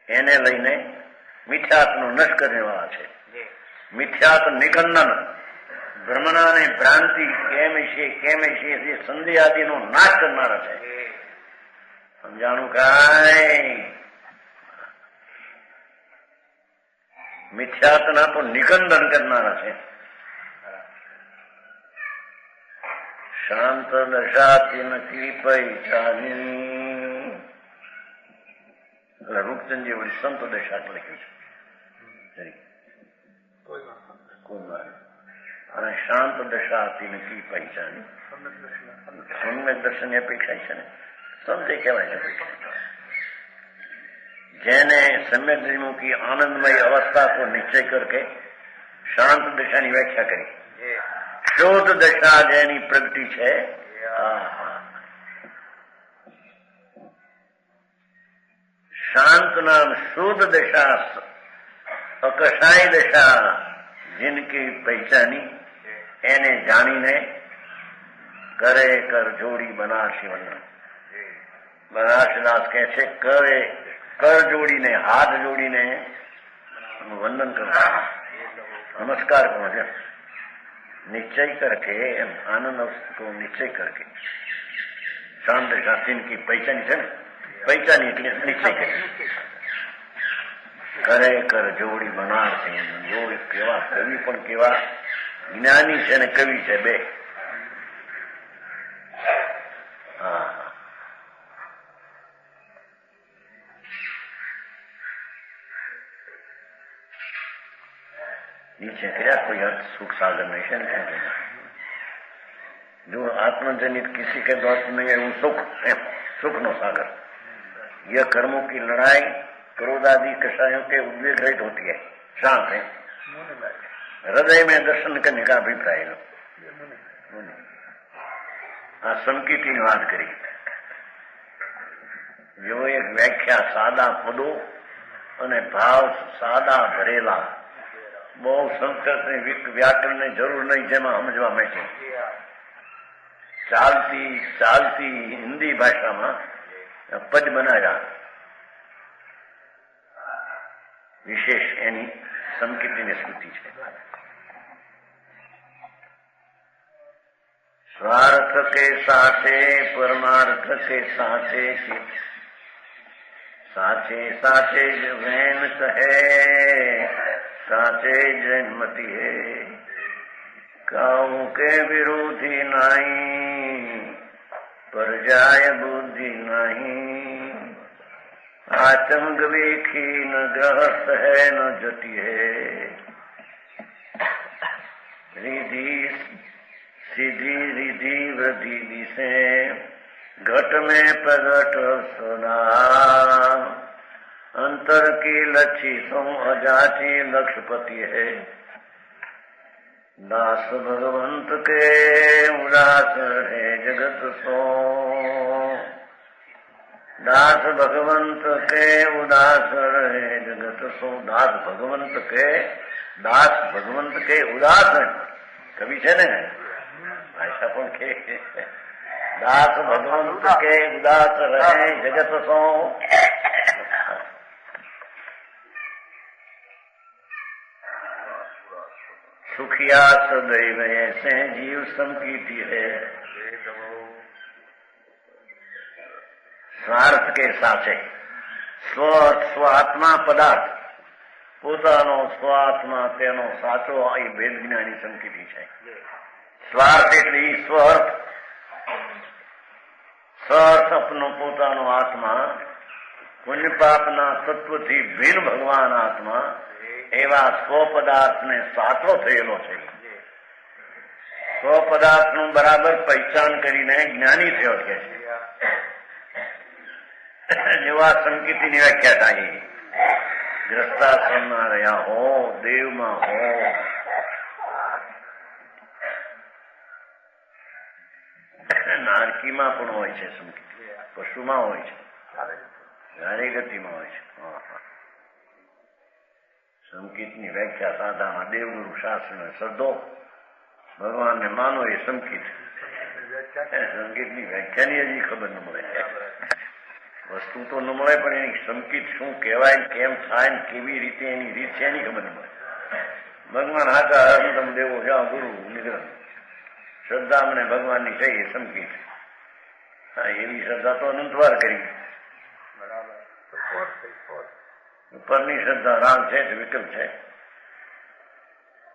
Speaker 1: એને લઈને મિથ્યાત્વનો નષ્ટ કરવાવાળા છે. મિથ્યાત્વ નિકંદન, ભ્રમણા ને ભ્રાંતિ કેમ છે એ સંદેહ આદિનો નાશ કરનારા છે. સમજાણું કાંઈ? મિથ્યાત્વના તો નિકંદન કરનારા છે. શાંત દશાતી નથી પૈસાની. રૂપચંદજી વળી સંત દશા લખ્યું છે. અને શાંત દશાતી નથી પૈસાની. સમ્યક દર્શનની અપેક્ષા છે ને, સંતે કહેવાય છે. જેને सम्यक विमुखी आनंदमय अवस्था को निश्चय करके शांत दशा की व्याख्या करी. शोध दशा जैनी प्रगति है. शांत नाम शुद्ध दशा अकशाई दशा जिनकी पहचानी एने जानीने करे कर जोड़ी बनारसी वर्णन. बनारसीदास कहे छे करे कर जोड़ीने हाथ जोड़ीने वंदन करता, नमस्कार करो. निश्चय करके आनंद को निश्चय करके शांत दशा की पहचानी है. पहचानी એટલે નિશ્ચય કરી કરે કર જોડી બનારસી. જો કેવા કવિ પણ કેવા જ્ઞાની છે ને કવિ છે બે. नीचे કર્યા कोई अर्थ सुख सागर नहीं है. जो आत्मजनित किसी के द्वारा नहीं है वो सुख है, सुख नो सागर. यह कर्मों की लड़ाई क्रोध आदि कषायों के उद्वेग रहित होती है, शांत है. हृदय में दर्शन करने का अभिप्राय लो. आ संकीर्ति ની વાત કરી. જો એક વ્યાખ્યા સાદા પદો અને ભાવ સાદા ભરેલા, બહુ સંસ્કૃત વ્યાકરણ ની જરૂર નહીં, જેમાં સમજવા માટે ચાલતી હિન્દી ભાષામાં પદ બનાવ્યા. વિશેષ એની સંકીર્તિની સ્મૃતિ છે. स्वार्थ के साथे परमार्थ के साथे साचे साचे जैन कहे साचे जैनमती है. काऊ के विरोधी नहीं पर जाय बुद्धि नहीं. आचंग वेखी न ग्रहस्थ है न जति है. रिधि सीधी रिधि वृद्धि दिशे घट में प्रगट सुना. अंतर की लच्छी सो अजाची लक्षपति है. दास भगवंत के उदास है जगत सो. दास भगवंत के उदास है जगत सो. दास भगवंत के उदास है. कवि છે ને भाषा पण के दास भगवंत के उदास रहे जगत सो. सुखिया सदैव ऐसे जीव संकीर्ति है. स्वार्थ के साथे સ્વાત્મા પદાર્થ પોતાનો સ્વાત્મા તેનો સાચો એ ભેદ જ્ઞાની સંકેતી છે. સ્વાર્થ એટલે સ્વર્થ. સ્વર્થ અપનો પોતાનો આત્મા પુણ્ય પાપના તત્વથી ભિન્ન ભગવાન આત્મા એવા સ્વપદાર્થને સાચો થયેલો છે. સ્વપદાર્થનું બરાબર પહેચાન કરીને જ્ઞાની થયો છે. જેવા સંકેતીની વ્યાખ્યા થાય. ગ્રસ્તાશ્રમમાં રહ્યા હો, દેવમાં હો, નારકીમાં પણ હોય છે સંકેત, પશુમાં હોય છે, જારે ગતિમાં હોય છે. સંકેતની વ્યાખ્યા સાધામાં દેવગુરુ શાસ્ત્ર શબ્દો ભગવાનને માનો એ સંકેત. સંકેતની વ્યાખ્યાની હજી ખબર ન મળે. વસ્તુ તો ન મળે પણ એની સંકેત શું કહેવાય, કેમ થાય, કેવી રીતે એની રીત છે એની ખબર ન મળે. ભગવાન હાકા હરદમ દેવો જ્યાં ગુરુ નિગ્રહ શ્રદ્ધા મને ભગવાનની છે એ સંકેત. હા, એવી શ્રદ્ધા તો અનંતવાર કરી. ઉપરની શ્રદ્ધા રામ છે તો વિકલ્પ છે.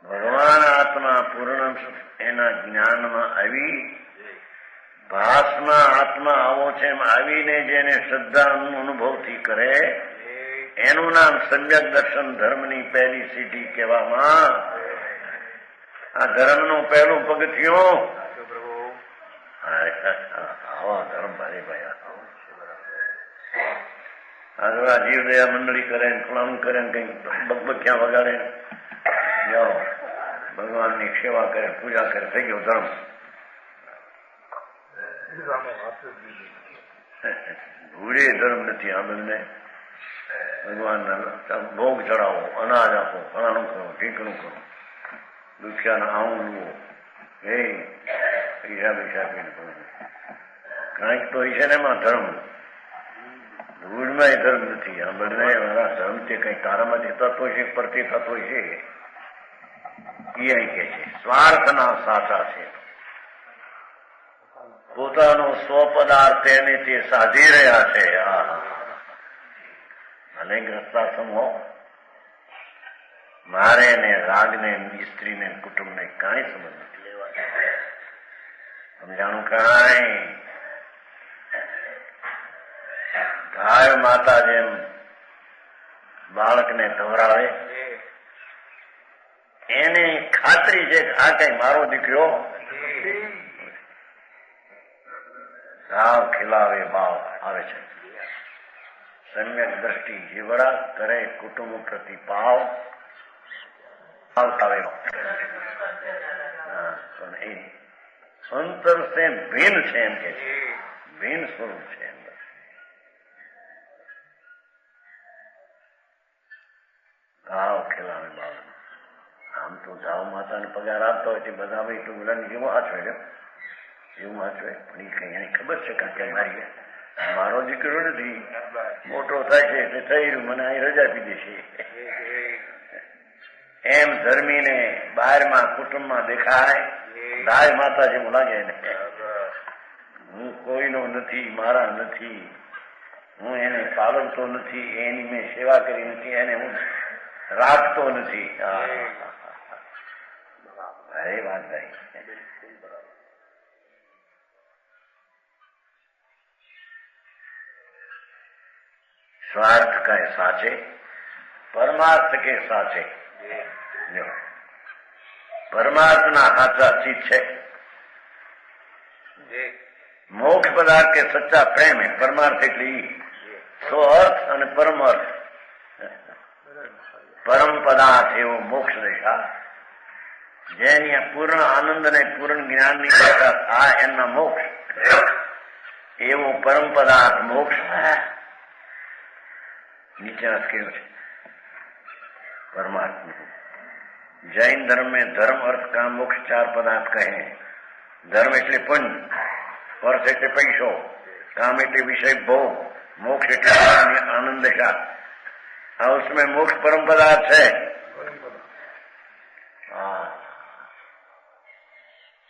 Speaker 1: ભગવાન આત્મા પૂર્ણ એના જ્ઞાનમાં આવી, ભાસમાં આત્મા આવો છે એમ આવીને જેને શ્રદ્ધા અનુભવથી કરે એનું નામ સમ્યક દર્શન ધર્મની પહેલી સીધી કહેવામાં. આ ધર્મનું પહેલું પગથિયું આવા ધર્મ ભારે ભાઈ આ જીવદયા મંડળી કરે ને ફલાણું કરે ને કઈ બગબખ્યા વગાડે જાઓ ભગવાનની સેવા કરે પૂજા કરે થઈ ગયો ધર્મ. ભૂડે ધર્મ નથી આ બંને. ભગવાનના ભોગ ચડાવો, અનાજ આપો, ફલાણું કરો, ઢીકણું કરો, દુખ્યાને આવું લુવો, એ પૈસા પૈસા આપીને કરો. કાંઈક તો છે ને એમાં ધર્મ. ધૂળમાં એ ધર્મ નથી. આ બંને મારા ધર્મ તે કઈ તારામાંથી થતો છે, પરથી થતો છે એ અહીં કે છે સ્વાર્થના સાચા છે. પોતાનો સ્વપદાર્થ એને તે સાધી રહ્યા છે. અને ગ્રસ્તાશ્રમ હો, મારે ને રાગને સ્ત્રીને કુટુંબને કાંઈ સમજ નથી લેવા. સમજાણું કાંઈ. ગાય માતા જેમ બાળકને ધવરાવે એને ખાતરી છે કે આ કઈ મારો દીકરો સાવ ખીલાવે ભાવ આવે છે. સમ્યક દ્રષ્ટિ જીવડા કરે કુટુંબ પ્રતિ ભાવ આવે પણ એ અંતર સે ભિન્ન છે એમ કે છે. ભિન્ન સ્વરૂપ છે અંદર. ભાવ ખીલાવે ભાવ. આમ તો જાવ માતાને પગાર આપતા હોય તે બધા એટલું બધા જેવો હાચવે છે એવું હાચવે. પણ એ કઈ એની ખબર છે કારણ કે મારી મારો દીકરો નથી, મોટો થાય છે એટલે થઈ રહ્યું, મને અહીં રજા આપી દેશે એમ ધર્મીને બહારમાં કુટુંબમાં દેખાય. ગાય માતા જેવું લાગે ને. હું કોઈનો નથી, મારા નથી, હું એને પાલવતો નથી, એની મેં સેવા કરી નથી, એને હું રાખતો નથી. અરે વાત ભાઈ. स्वार्थ का साचे, परमार्थ के साचे. પરમાર્થના સાચા ચીજ છે. મોક્ષ પદાર્થ કે સચ્ચા પ્રેમ है. પરમાર્થ એટલે સો અર્થ અને પરમ અર્થ. પરમ પદાર્થ એવો મોક્ષ દશા જેની પૂર્ણ આનંદ અને પૂર્ણ જ્ઞાનની દશા થાય એમના મોક્ષ. એવો પરમ પદાર્થ મોક્ષ નીચે કર્યો છે પરમાત્મા. જૈન ધર્મ में धर्म अर्थ काम मोक्ष चार पदार्थ कहे. धर्म એટલે પુણ્ય, અર્થ એટલે પૈસો, काम એટલે विषय भोग, मोक्ष એટલે आनंद दशा. और उसमें मोक्ष परम पदार्थ है.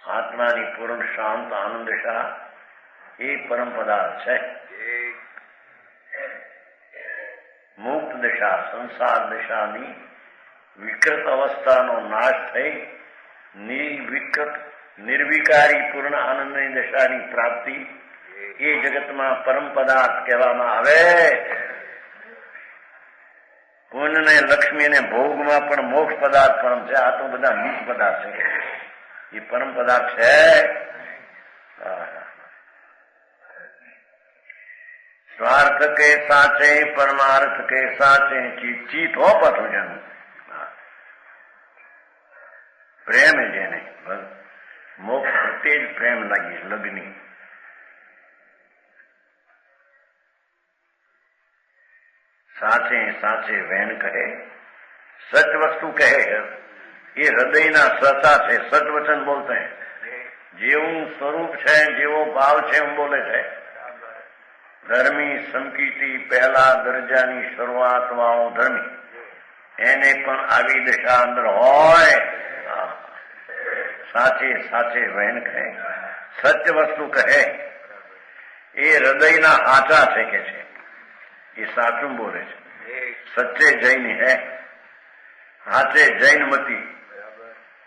Speaker 1: આત્માની પૂર્ણ શાંત આનંદ દશા એ પરમ પદાર્થ છે. મુક્ત દશા સંસાર દશાની વિકૃત અવસ્થાનો નાશ થઈ નિર્વિકૃત નિર્વિકારી પૂર્ણ આનંદની દશાની પ્રાપ્તિ એ જગતમાં પરમ પદાર્થ કહેવામાં આવે. પુણ્ય ને લક્ષ્મી ને ભોગમાં પણ મોક્ષ પદાર્થ પરમ છે. આ તો બધા નીચ પદાર્થ છે. એ પરમ પદાર્થ છે. स्वार्थ के साचे परमार्थ के साचे चीत हो पथजन. प्रेम है जेने मोक्ष प्रत्येक प्रेम लगी लगनी. साचे साचे वैन कहे, सच वस्तु कहे. ये हृदय ना सचा है. सच वचन बोलते हैं. जेवू स्वरूप है, जेवो भाव है हम बोले है. ધર્મી સમકીતી પહેલા દરજાની શરૂઆત વાળો ધર્મી એને પણ આવી દશા અંદર હોય. સાચે સાચે વહેન કહે, સત્ય વસ્તુ કહે. એ હૃદયના હાચા છે કે છે. એ સાચું બોલે છે. સચ્ચે જૈન હે, હાચે જૈનમતી.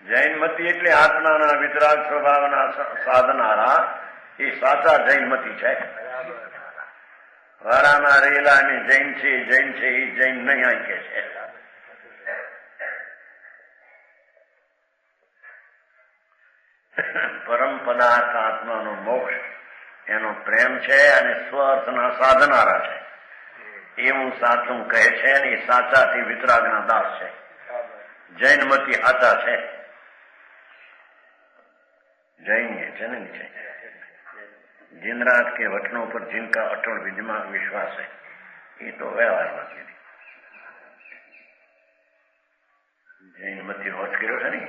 Speaker 1: જૈનમતી એટલે આત્માના વિતરાગ સ્વભાવના સાધનારા એ સાચા જૈનમતી છે. વારાના રહેલા અને જૈન છે એ જૈન નહીં આંકે છે. પરમ પદાર્થ આત્માનો મોક્ષ એનો પ્રેમ છે અને સ્વ અર્થના સાધનારા છે એવું સાચું કહે છે અને એ સાચાથી વિતરાગના દાસ છે. જૈનમતી સાચા છે. जैन है नीचे दिन रात के वचनों पर जिनका अटल विश्वास है ये तो व्यवहार में जैनमती अर्थ કર્યો છે ને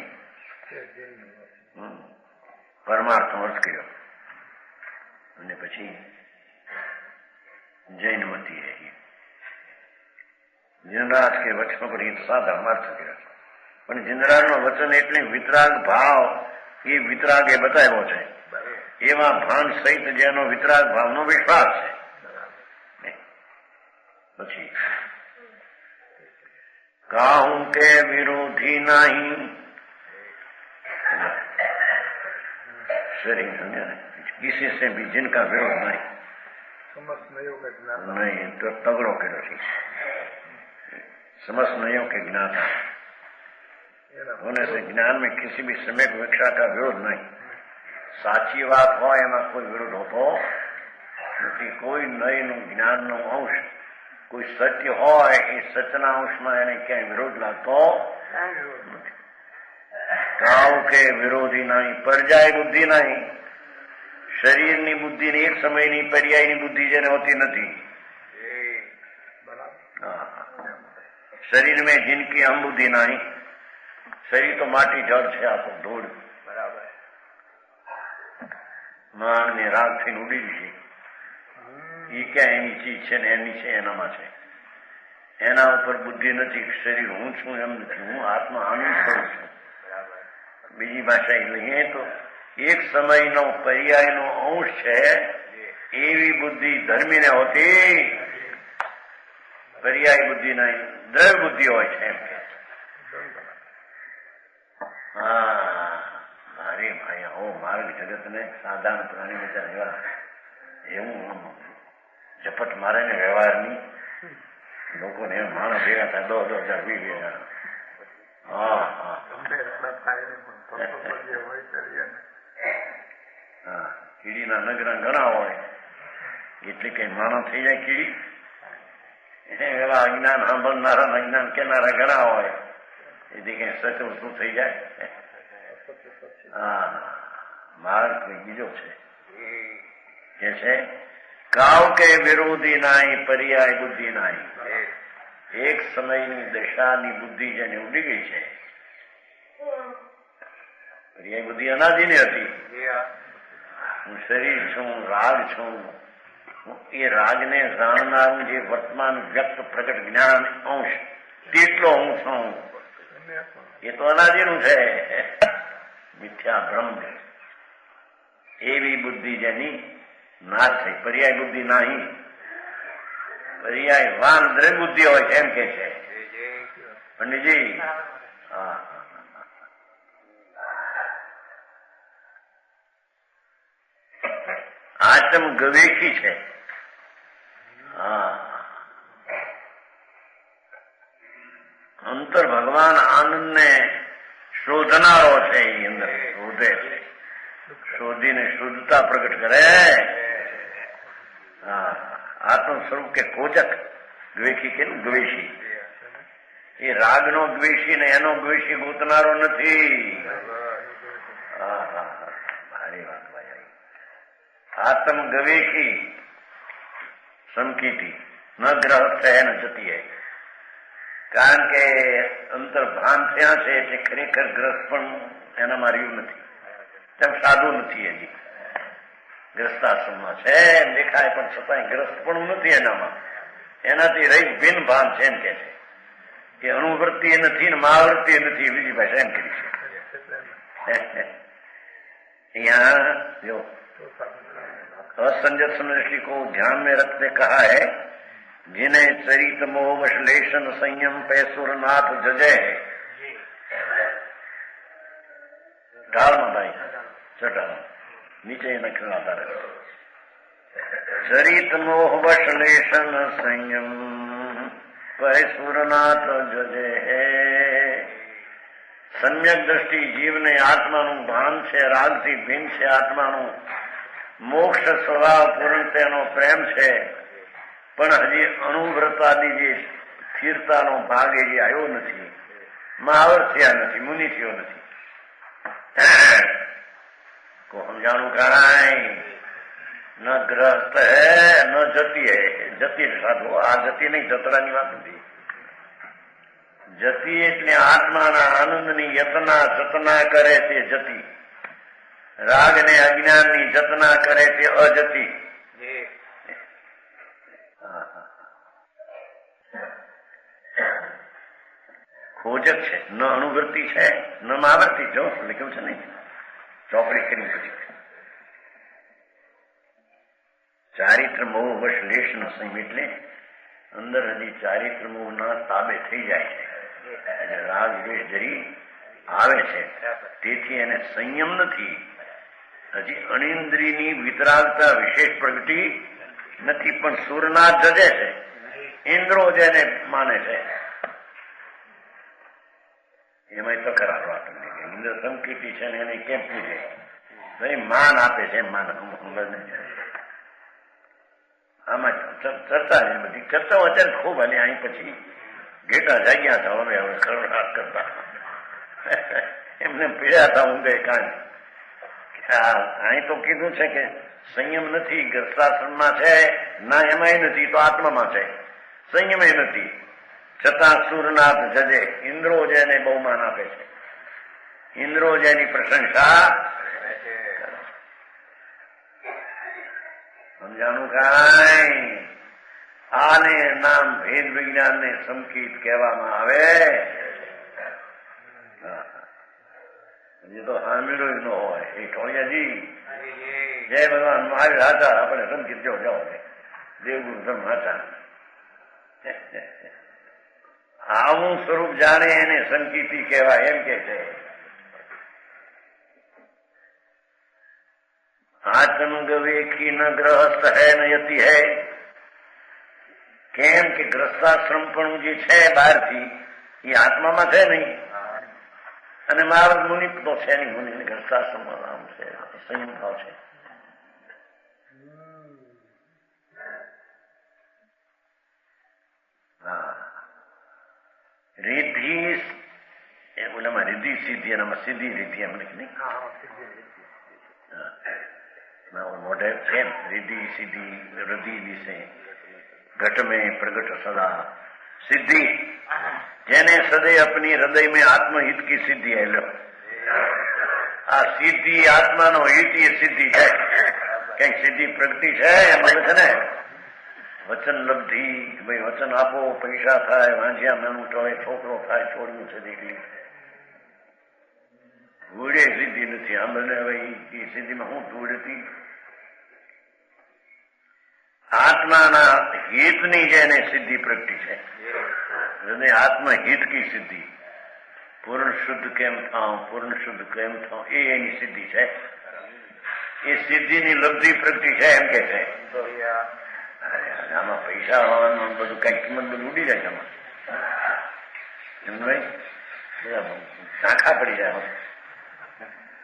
Speaker 1: પરમાર્થ અર્થ કર્યો અને પછી જૈનમતી है दिन रात के वचनों पर ये साधारण अर्थ કર્યો પણ जिनरात નો વચન એટલે વિતરાગ ભાવ એ વિતરાગે બતાવ્યો છે. એવા ભાન સહિત જેનો વિતરાગ ભાવનો વિશ્વાસ છે. પછી કાહું કે વિરોધી નહીં शरीर किसी से भी जिनका विरोध नहीं नहीं तो तगड़ो કર્યો છે. समस्नयों के ज्ञाता होने से ज्ञान में किसी भी सम्यक विवक्षा का विरोध नहीं. साची बात हो एમાં કોઈ વિરોધ હોતો નથી. કોઈ નયનું જ્ઞાનનો અંશ કોઈ સત્ય હોય એ સત્યના અંશમાં એને ક્યાંય વિરોધ લાગતો નથી. કાવ કે વિરોધી નહીં, પર્યાય બુદ્ધિ નહીં. શરીરની બુદ્ધિની એક સમયની પર્યાયની બુદ્ધિ જેને હોતી નથી. શરીર में जिनकी हम बुद्धि नहीं. શરીર તો માટી જળ છે, આ તો ધૂળ. બરાબર. માન ને રાગ થઈને ઉડી છે. એ ક્યાં એની ચીજ છે ને એની છે એનામાં છે. એના ઉપર બુદ્ધિ નથી. શરીર હું છું એમ નથી. હું આત્મા આનંદ કરું છું. બીજી ભાષા લઈએ તો એક સમયનો પર્યાયનો અંશ છે એવી બુદ્ધિ ધર્મીને હોતી. પર્યાય બુદ્ધિ નહીં, દ્રવ્ય બુદ્ધિ હોય છે એમ કે. અરે ભાઈ હો માર્ગ જગત ને સાધારણ પ્રાણી વિચાર એવા એવું ઝપટ મારે ને વ્યવહારની લોકોને એમ માણસ ભેગા થાય 10,000 20,000. કીડીના નગરા ઘણા હોય એટલે કઈ માણસ થઈ જાય કીડી. એવા અજ્ઞાન સાંભળનારા અજ્ઞાન કેનારા ઘણા હોય એથી કઈ સચ શું થઈ જાય. માર્ગ બીજો છે કે છે કાવ કે વિરોધી નાઈ, પર્યાય બુદ્ધિ નાઈ. એક સમયની દશાની બુદ્ધિ જેને ઉડી ગઈ છે. પર્યાય બુદ્ધિ અનાદિની હતી. હું શરીર છું, રાગ છું. એ રાગને જાણનારું જે વર્તમાન વ્યક્ત પ્રગટ જ્ઞાન અંશ તેટલો હું છું. એ તો અનાદિનું છે. મિથ્યા ભ્રમ એવી બુદ્ધિ જેની નાશ થઈ. પર્યાય બુદ્ધિ નહીં. પર્યાય વાન દ્રવ્ય બુદ્ધિ હોય છે એમ કે છે પંડિતજી. આચમ ગવેશી છે. અંતર ભગવાન આનંદ ને શોધનારો છે. એ અંદર શોધે છે. શોધીને શુદ્ધતા પ્રગટ કરે. આત્મ સ્વરૂપ કે કોચક દ્વેષી કે દ્વેષી. એ રાગનો દ્વેષી ને એનો દ્વેષી ગોતનારો નથી. ભારી વાત ભાઈ. આત્મ ગવેશી સમકીતી ન ગ્રહ થયા ન જતી હૈ. કારણ કે અંતર ભાન થયા છે એટલે ખરેખર ગ્રસ્ત પણ એનામાં રહ્યું નથી. તેમ સાદું નથી. હજી ગ્રસ્તાશ્રમમાં છે એમ દેખાય પણ છતાંય ગ્રસ્ત પણ નથી એનામાં. એનાથી રહી ભિન્ન ભાન છે એમ કે છે કે અણુવૃત્તિ નથી ને મહાવૃત્તિ નથી. બીજી ભાષા એમ કરી છે. यहाँ जो असंजत समृष्टि को ध्यान में रखते कहा है, जिन्हें चरित मोह विश्लेषण संयम पैसुरनाथ जजय है. ચટાણ નીચે નખરાતા રહે. ચરિત મોહ વશલેષન સંયમ સુરનાથ જજે હે. સમ્યક દ્રષ્ટિ જીવને આત્માનું ભાન છે, રાગથી ભિન્ન છે આત્માનું, મોક્ષ સ્વભાવ પૂર્ણ તેનો પ્રેમ છે, પણ હજી અનુવ્રતાની જે સ્થિરતાનો ભાગ એ આવ્યો નથી, મહાવર થયા નથી, મુનિ થયો નથી. કો સમજાણું કાંઈ ન ગ્રસ્ત હે ન જતી હે. જતી સાધુ, આ જતી નહીં, જતરાની વાત નથી. જતી એટલે આત્માના આનંદની યતના જતના કરે તે જતી, રાગ ને અજ્ઞાનની જતના કરે તે અજતી. ખોજક છે, ન અનુવૃત્તિ છે, ન મહાવર્તી. જો લખ્યું છે નહીં, ચોપડી કરી પછી ચારિત્ર મોહ વશ લેશ નો સંયમ એટલે અંદર હજી ચારિત્ર મોહ ના તાબે થઈ જાય છે, એટલે રાગ દ્વેષ જરી આવે છે, તેથી એને સંયમ નથી. હજી અનિન્દ્રિયની વિતરાગતા વિશેષ પ્રગતિ નથી, પણ સુરનાથ જજે છે, ઇન્દ્રો જેને માને છે એમાં તો કરારો આપણને ઇન્દ્ર સંકીર્તિ છે ને એને કેમ પૂછે, ભાઈ માન આપે છે, માન આમાં ચર્ચા છે બધી. ચર્ચાઓ અત્યારે ખૂબ, અને અહીં પછી ઘેટા જાગ્યા હતા, હવે હવે ખરડાટ કરતા એમને પીડ્યા હતા ઊંઘે કાંઈ. અહીં તો કીધું છે કે સંયમ નથી, ગ્રસ્તાશ્રમમાં છે ના, એમાંય નથી તો આત્મામાં છે, સંયમ નથી. છતાં સુરનાથ જજે, ઇન્દ્રો જેને બહુમાન આપે છે, ઇન્દ્રો જેની પ્રશંસા. સમજાણું કાંઈ? આને નામ ભેદ વિજ્ઞાન ને સંકિત કહેવામાં આવે. તો હામીરો ન હોય એ ટોળિયાજી. જય ભગવાન મહાવીર હતા, આપણે સંકિત જો જાઓ દેવગુરુ ધર્મ હતા. આવું સ્વરૂપ જાણે એને સંકિતી કહેવાય એમ કે છે. આત્મંગ વેખી ન ગ્રહસ્થ હે ન યતિ હે. કેમ કે ગ્રસ્તાશ્રમ પણ જે છે બહારથી એ આત્મામાં છે નહીં, અને મહારાજ મુનિ તો છે નહીં, મુનિ ગ્રસ્તાશ્રમમાં આમ છે, સંયમ ભાવ છે. હા, રિદ્ધિ ઓલામાં રિદ્ધિ સિદ્ધિ, એનામાં સીધી રિદ્ધિ એમ નહીં. મોઢે છે રિદ્ધિ સિદ્ધિ હૃદય વિશે घट में प्रगट सदा सिद्धि, જેને સદૈ अपनी हृदय में आत्महित की सिद्धि है. लो આ સિદ્ધિ આત્માનો હિત એ સિદ્ધિ છે. કઈક સિદ્ધિ પ્રગતિ છે એમ બોલે છે ને. વચન લબ્ધિ, ભાઈ વચન આપો, પૈસા થાય, વાંઝિયા નાનું ટળે, છોકરો થાય, છોડ્યું છે દીકરી. ધૂળે સિદ્ધિ નથી. આમ બને હવે એ સિદ્ધિમાં હું ધૂળ હતી. આત્માના હિતની જેને સિદ્ધિ પ્રગટી છે, હૃદય આત્મહિત કી સિદ્ધિ, પૂર્ણ શુદ્ધ કેમ થાઉં, પૂર્ણ શુદ્ધ કેમ થાઉં, એ એની સિદ્ધિ છે. એ સિદ્ધિની લબ્ધિ પ્રગટી છે એમ કે છે. આમાં પૈસા હોવાનું બધું કઈ કિંમત બધું ઉડી જાય આમાં. એમ ભાઈ શાખા પડી જાય.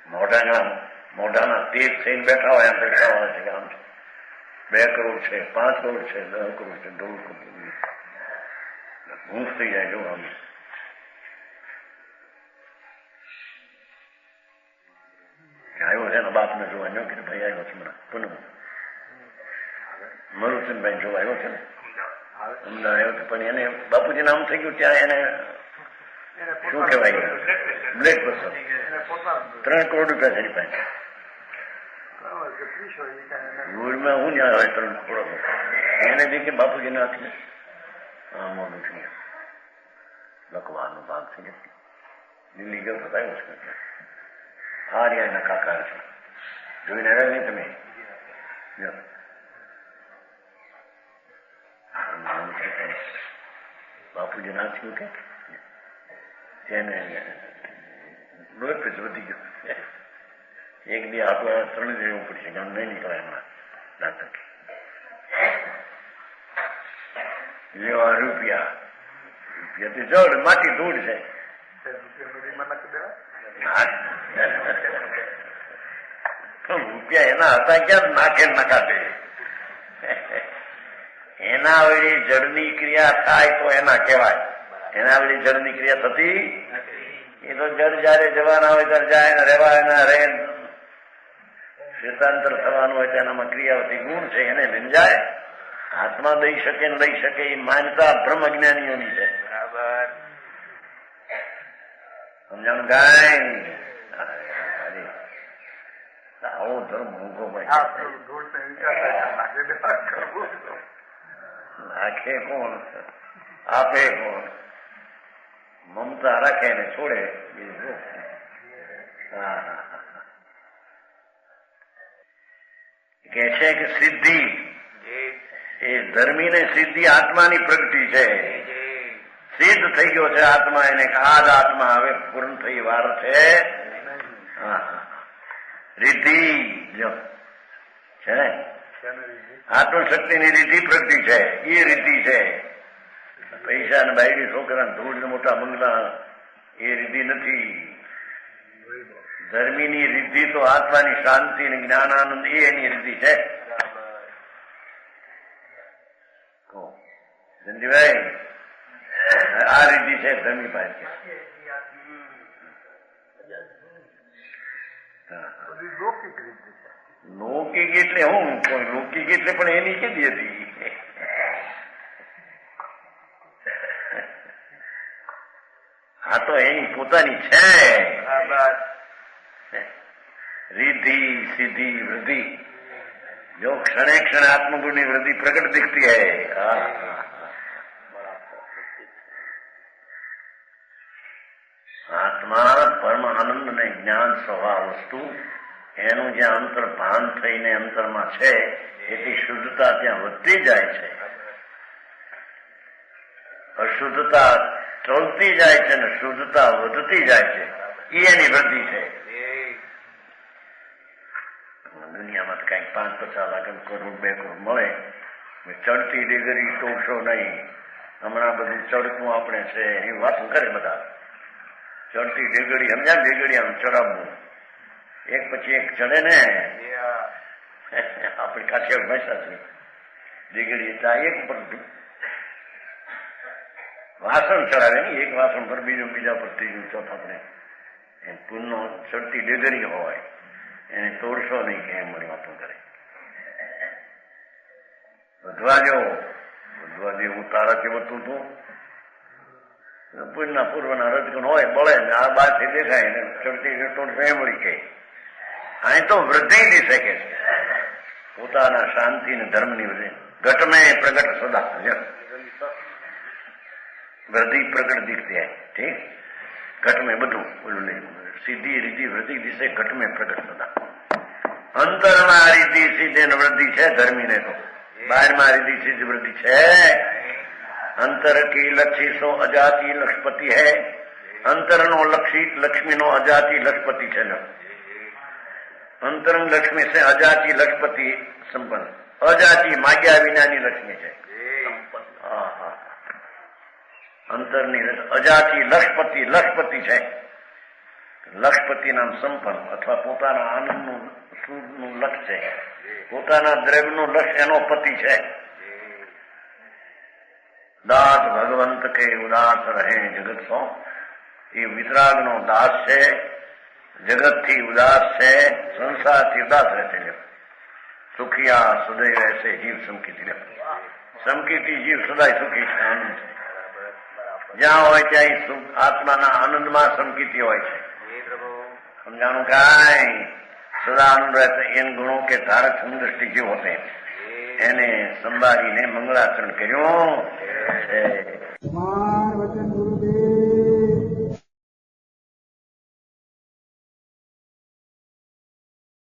Speaker 1: મોઢાના તેજ થઈને બેઠા હોય એમ બેઠા હોય છે. આમ 2 કરોડ છે, 5 કરોડ છે, 10 કરોડ છે, 1.5 કરોડ ઘૂંસ થઈ જાય. જો આમ આવ્યો છે ને બાપને જોવા જો કે ભાઈ આવ્યો છે મને પૂનમ મરુચંદભાઈ જોવા આવ્યો છે ને અમદાવાદ આવ્યો છે, પણ એને બાપુજી નામ થઈ ગયું ત્યાં એને શું કહેવાય બ્લેક બસો 3 કરોડ રૂપિયા છે પાસે. ગુડમાં હું ત્યાં હોય 3 કરોડ એને બી કે બાપુજી નાખી મોડું છે લખવાનો ભાગ છે. દિલ્હી ગયો તો આવ્યો છે. હા રે એના કાકા છે, જોઈને આવ્યા નહીં તમે? બાપુજી નાખ્યું કે એને લોહી પછી વધી ગયું. એક દી હાથો ત્રણ દેવું પડશે, ગામ નહીં નીકળે એમાં નાટક. લેવા રૂપિયા તો જડ માટી ધૂળ છે. રૂપિયા એના હતા ક્યાં નાખે નખાતે. એના વળી જળની ક્રિયા થાય તો એના કહેવાય. એના વળી જળની ક્રિયા થતી એ તો જળ જયારે જવાના હોય ત્યારે જાય ને રહેવા એના રહે. શેતાંતર થવાનું હોય તો એનામાં ક્રિયાવતી ગુણ છે, એને સમજાય. આત્મા દઈ શકે ને લઈ શકે એ માન્યતા બ્રહ્મ જ્ઞાનીઓની છે.
Speaker 2: બરાબર.
Speaker 1: સમજાણ ગાય આવો ધર્મ મૂકો નાખે કોણ, આપે કોણ? મમતા રાખે ને છોડે. કે છે કે સિદ્ધિ એ ધર્મી ને સિદ્ધિ આત્માની પ્રગતિ છે. સિદ્ધ થઈ ગયો છે આત્મા, એને આ જ આત્મા હવે પૂર્ણ થઈ વાર છે. રીતિ જો છે ને આત્મશક્તિની રીતિ પ્રગતિ છે, એ રીતિ છે. પૈસા ને બાયડી છોકરા ધૂળ ને મોટા બંગલા એ રીતિ નથી. ધર્મીની રીતિ તો આત્માની શાંતિ ને જ્ઞાનાનંદ એ એની રીતિ છે. સંજીભાઈ આ રીતિ છે ધર્મી પાસે. લૌકિક એટલે હું લૌકિક એટલે પણ એની કીધી હતી. આ તો એની પોતાની છે. रिद्धि सिद्धि वृद्धि जो क्षणे क्षण आत्मगुण की वृद्धि प्रकट दिखती है. આત્મા પરમ આનંદ ને જ્ઞાન સ્વભાવ વસ્તુ એનું જ્યાં અંતર ભાન થઈને અંતરમાં છે એથી શુદ્ધતા ત્યાં વધતી જાય છે. અશુદ્ધતા ટળતી જાય છે ને શુદ્ધતા વધતી જાય છે. એ એની વૃદ્ધિ છે. દુનિયામાં કઈક 5-50 લાખ કરોડ 2 કરોડ મળે, ચડતી ડિગ્રી તોડશો નહીં. હમણાં બધું ચડતું આપણે છે એ વાત કરે બધા. ચડતી ડિગડી સમજ્યા? ડિગડી આમ ચડાવવું એક પછી એક ચડે ને. આપણી કાઠિયાવાડ ભાષા છે ડિગડી એટલે એક પર વાસણ ચડાવે ને, એક વાસણ પર બીજું, બીજા પર ત્રીજું, ચોથા પર. પુનઃ ચડતી ડિગરી હોય એને તોડશો નહીં કે એમ મળી વાતો કરે. વધવા જેવું તારાથી વધતું હતું. પુણ્યના પૂર્વના રજગુણ હોય બળે ને આ બારથી દેખાય ને ચડતી તોડશો એમ મળી કે. અહીં તો વૃદ્ધિ દિશે કે છે પોતાના શાંતિ ને ધર્મની વૃદ્ધિ. ઘટમે પ્રગટ સદા વૃદ્ધિ પ્રગટ દિખતી है. ठीक घट में બધું બોલું નહીં. સીધી રીતિ વૃદ્ધિ દિશે ઘટ में प्रगट सदा. અંતરમાં રીતિ સીધે વૃદ્ધિ છે ધર્મી ને તો. બહારમાં રીતિ સીધી વૃદ્ધિ છે. અંતર की लक्ष्मी सो अजाति लक्ष्पति है. અંતરનો લક્ષ્મીનો અજાતિ લક્ષ્પતિ છે ને. અંતરંગ લક્ષ્મી છે અજાતિ લક્ષ્પતિ સંપન્ન. અજાતિ માગ્યા વિનાની લક્ષ્મી છે. અંતરની અજાતિ લક્ષ્પતિ છે. લક્ષ્પતિ નામ સંપન્ન અથવા પોતાના આનંદનું સુખનું લક્ષ્ય છે. પોતાના દ્રવ્યનું લક્ષ્ય એનો પતિ છે. દાસ ભગવંત કે ઉદાસ રહે જગત સો. એ વિતરાગનો દાસ છે, જગતથી ઉદાસ છે, સંસારથી ઉદાસ રહેશે. સુખિયા સદૈવ એસે જીવ સમકીતી. સમકીતી જીવ સદાય સુખી છે, આનંદ છે. જ્યાં હોય ત્યાં આત્માના આનંદમાં સમકીતી હોય છે. સમજાણું કાંઈ સદા આનંદ રહેશે. इन गुणों के धारक समदृष्टि जीव होते हैं. એને સંભાળીને મંગળાચરણ કર્યું.
Speaker 3: વચન ગુરુદેવ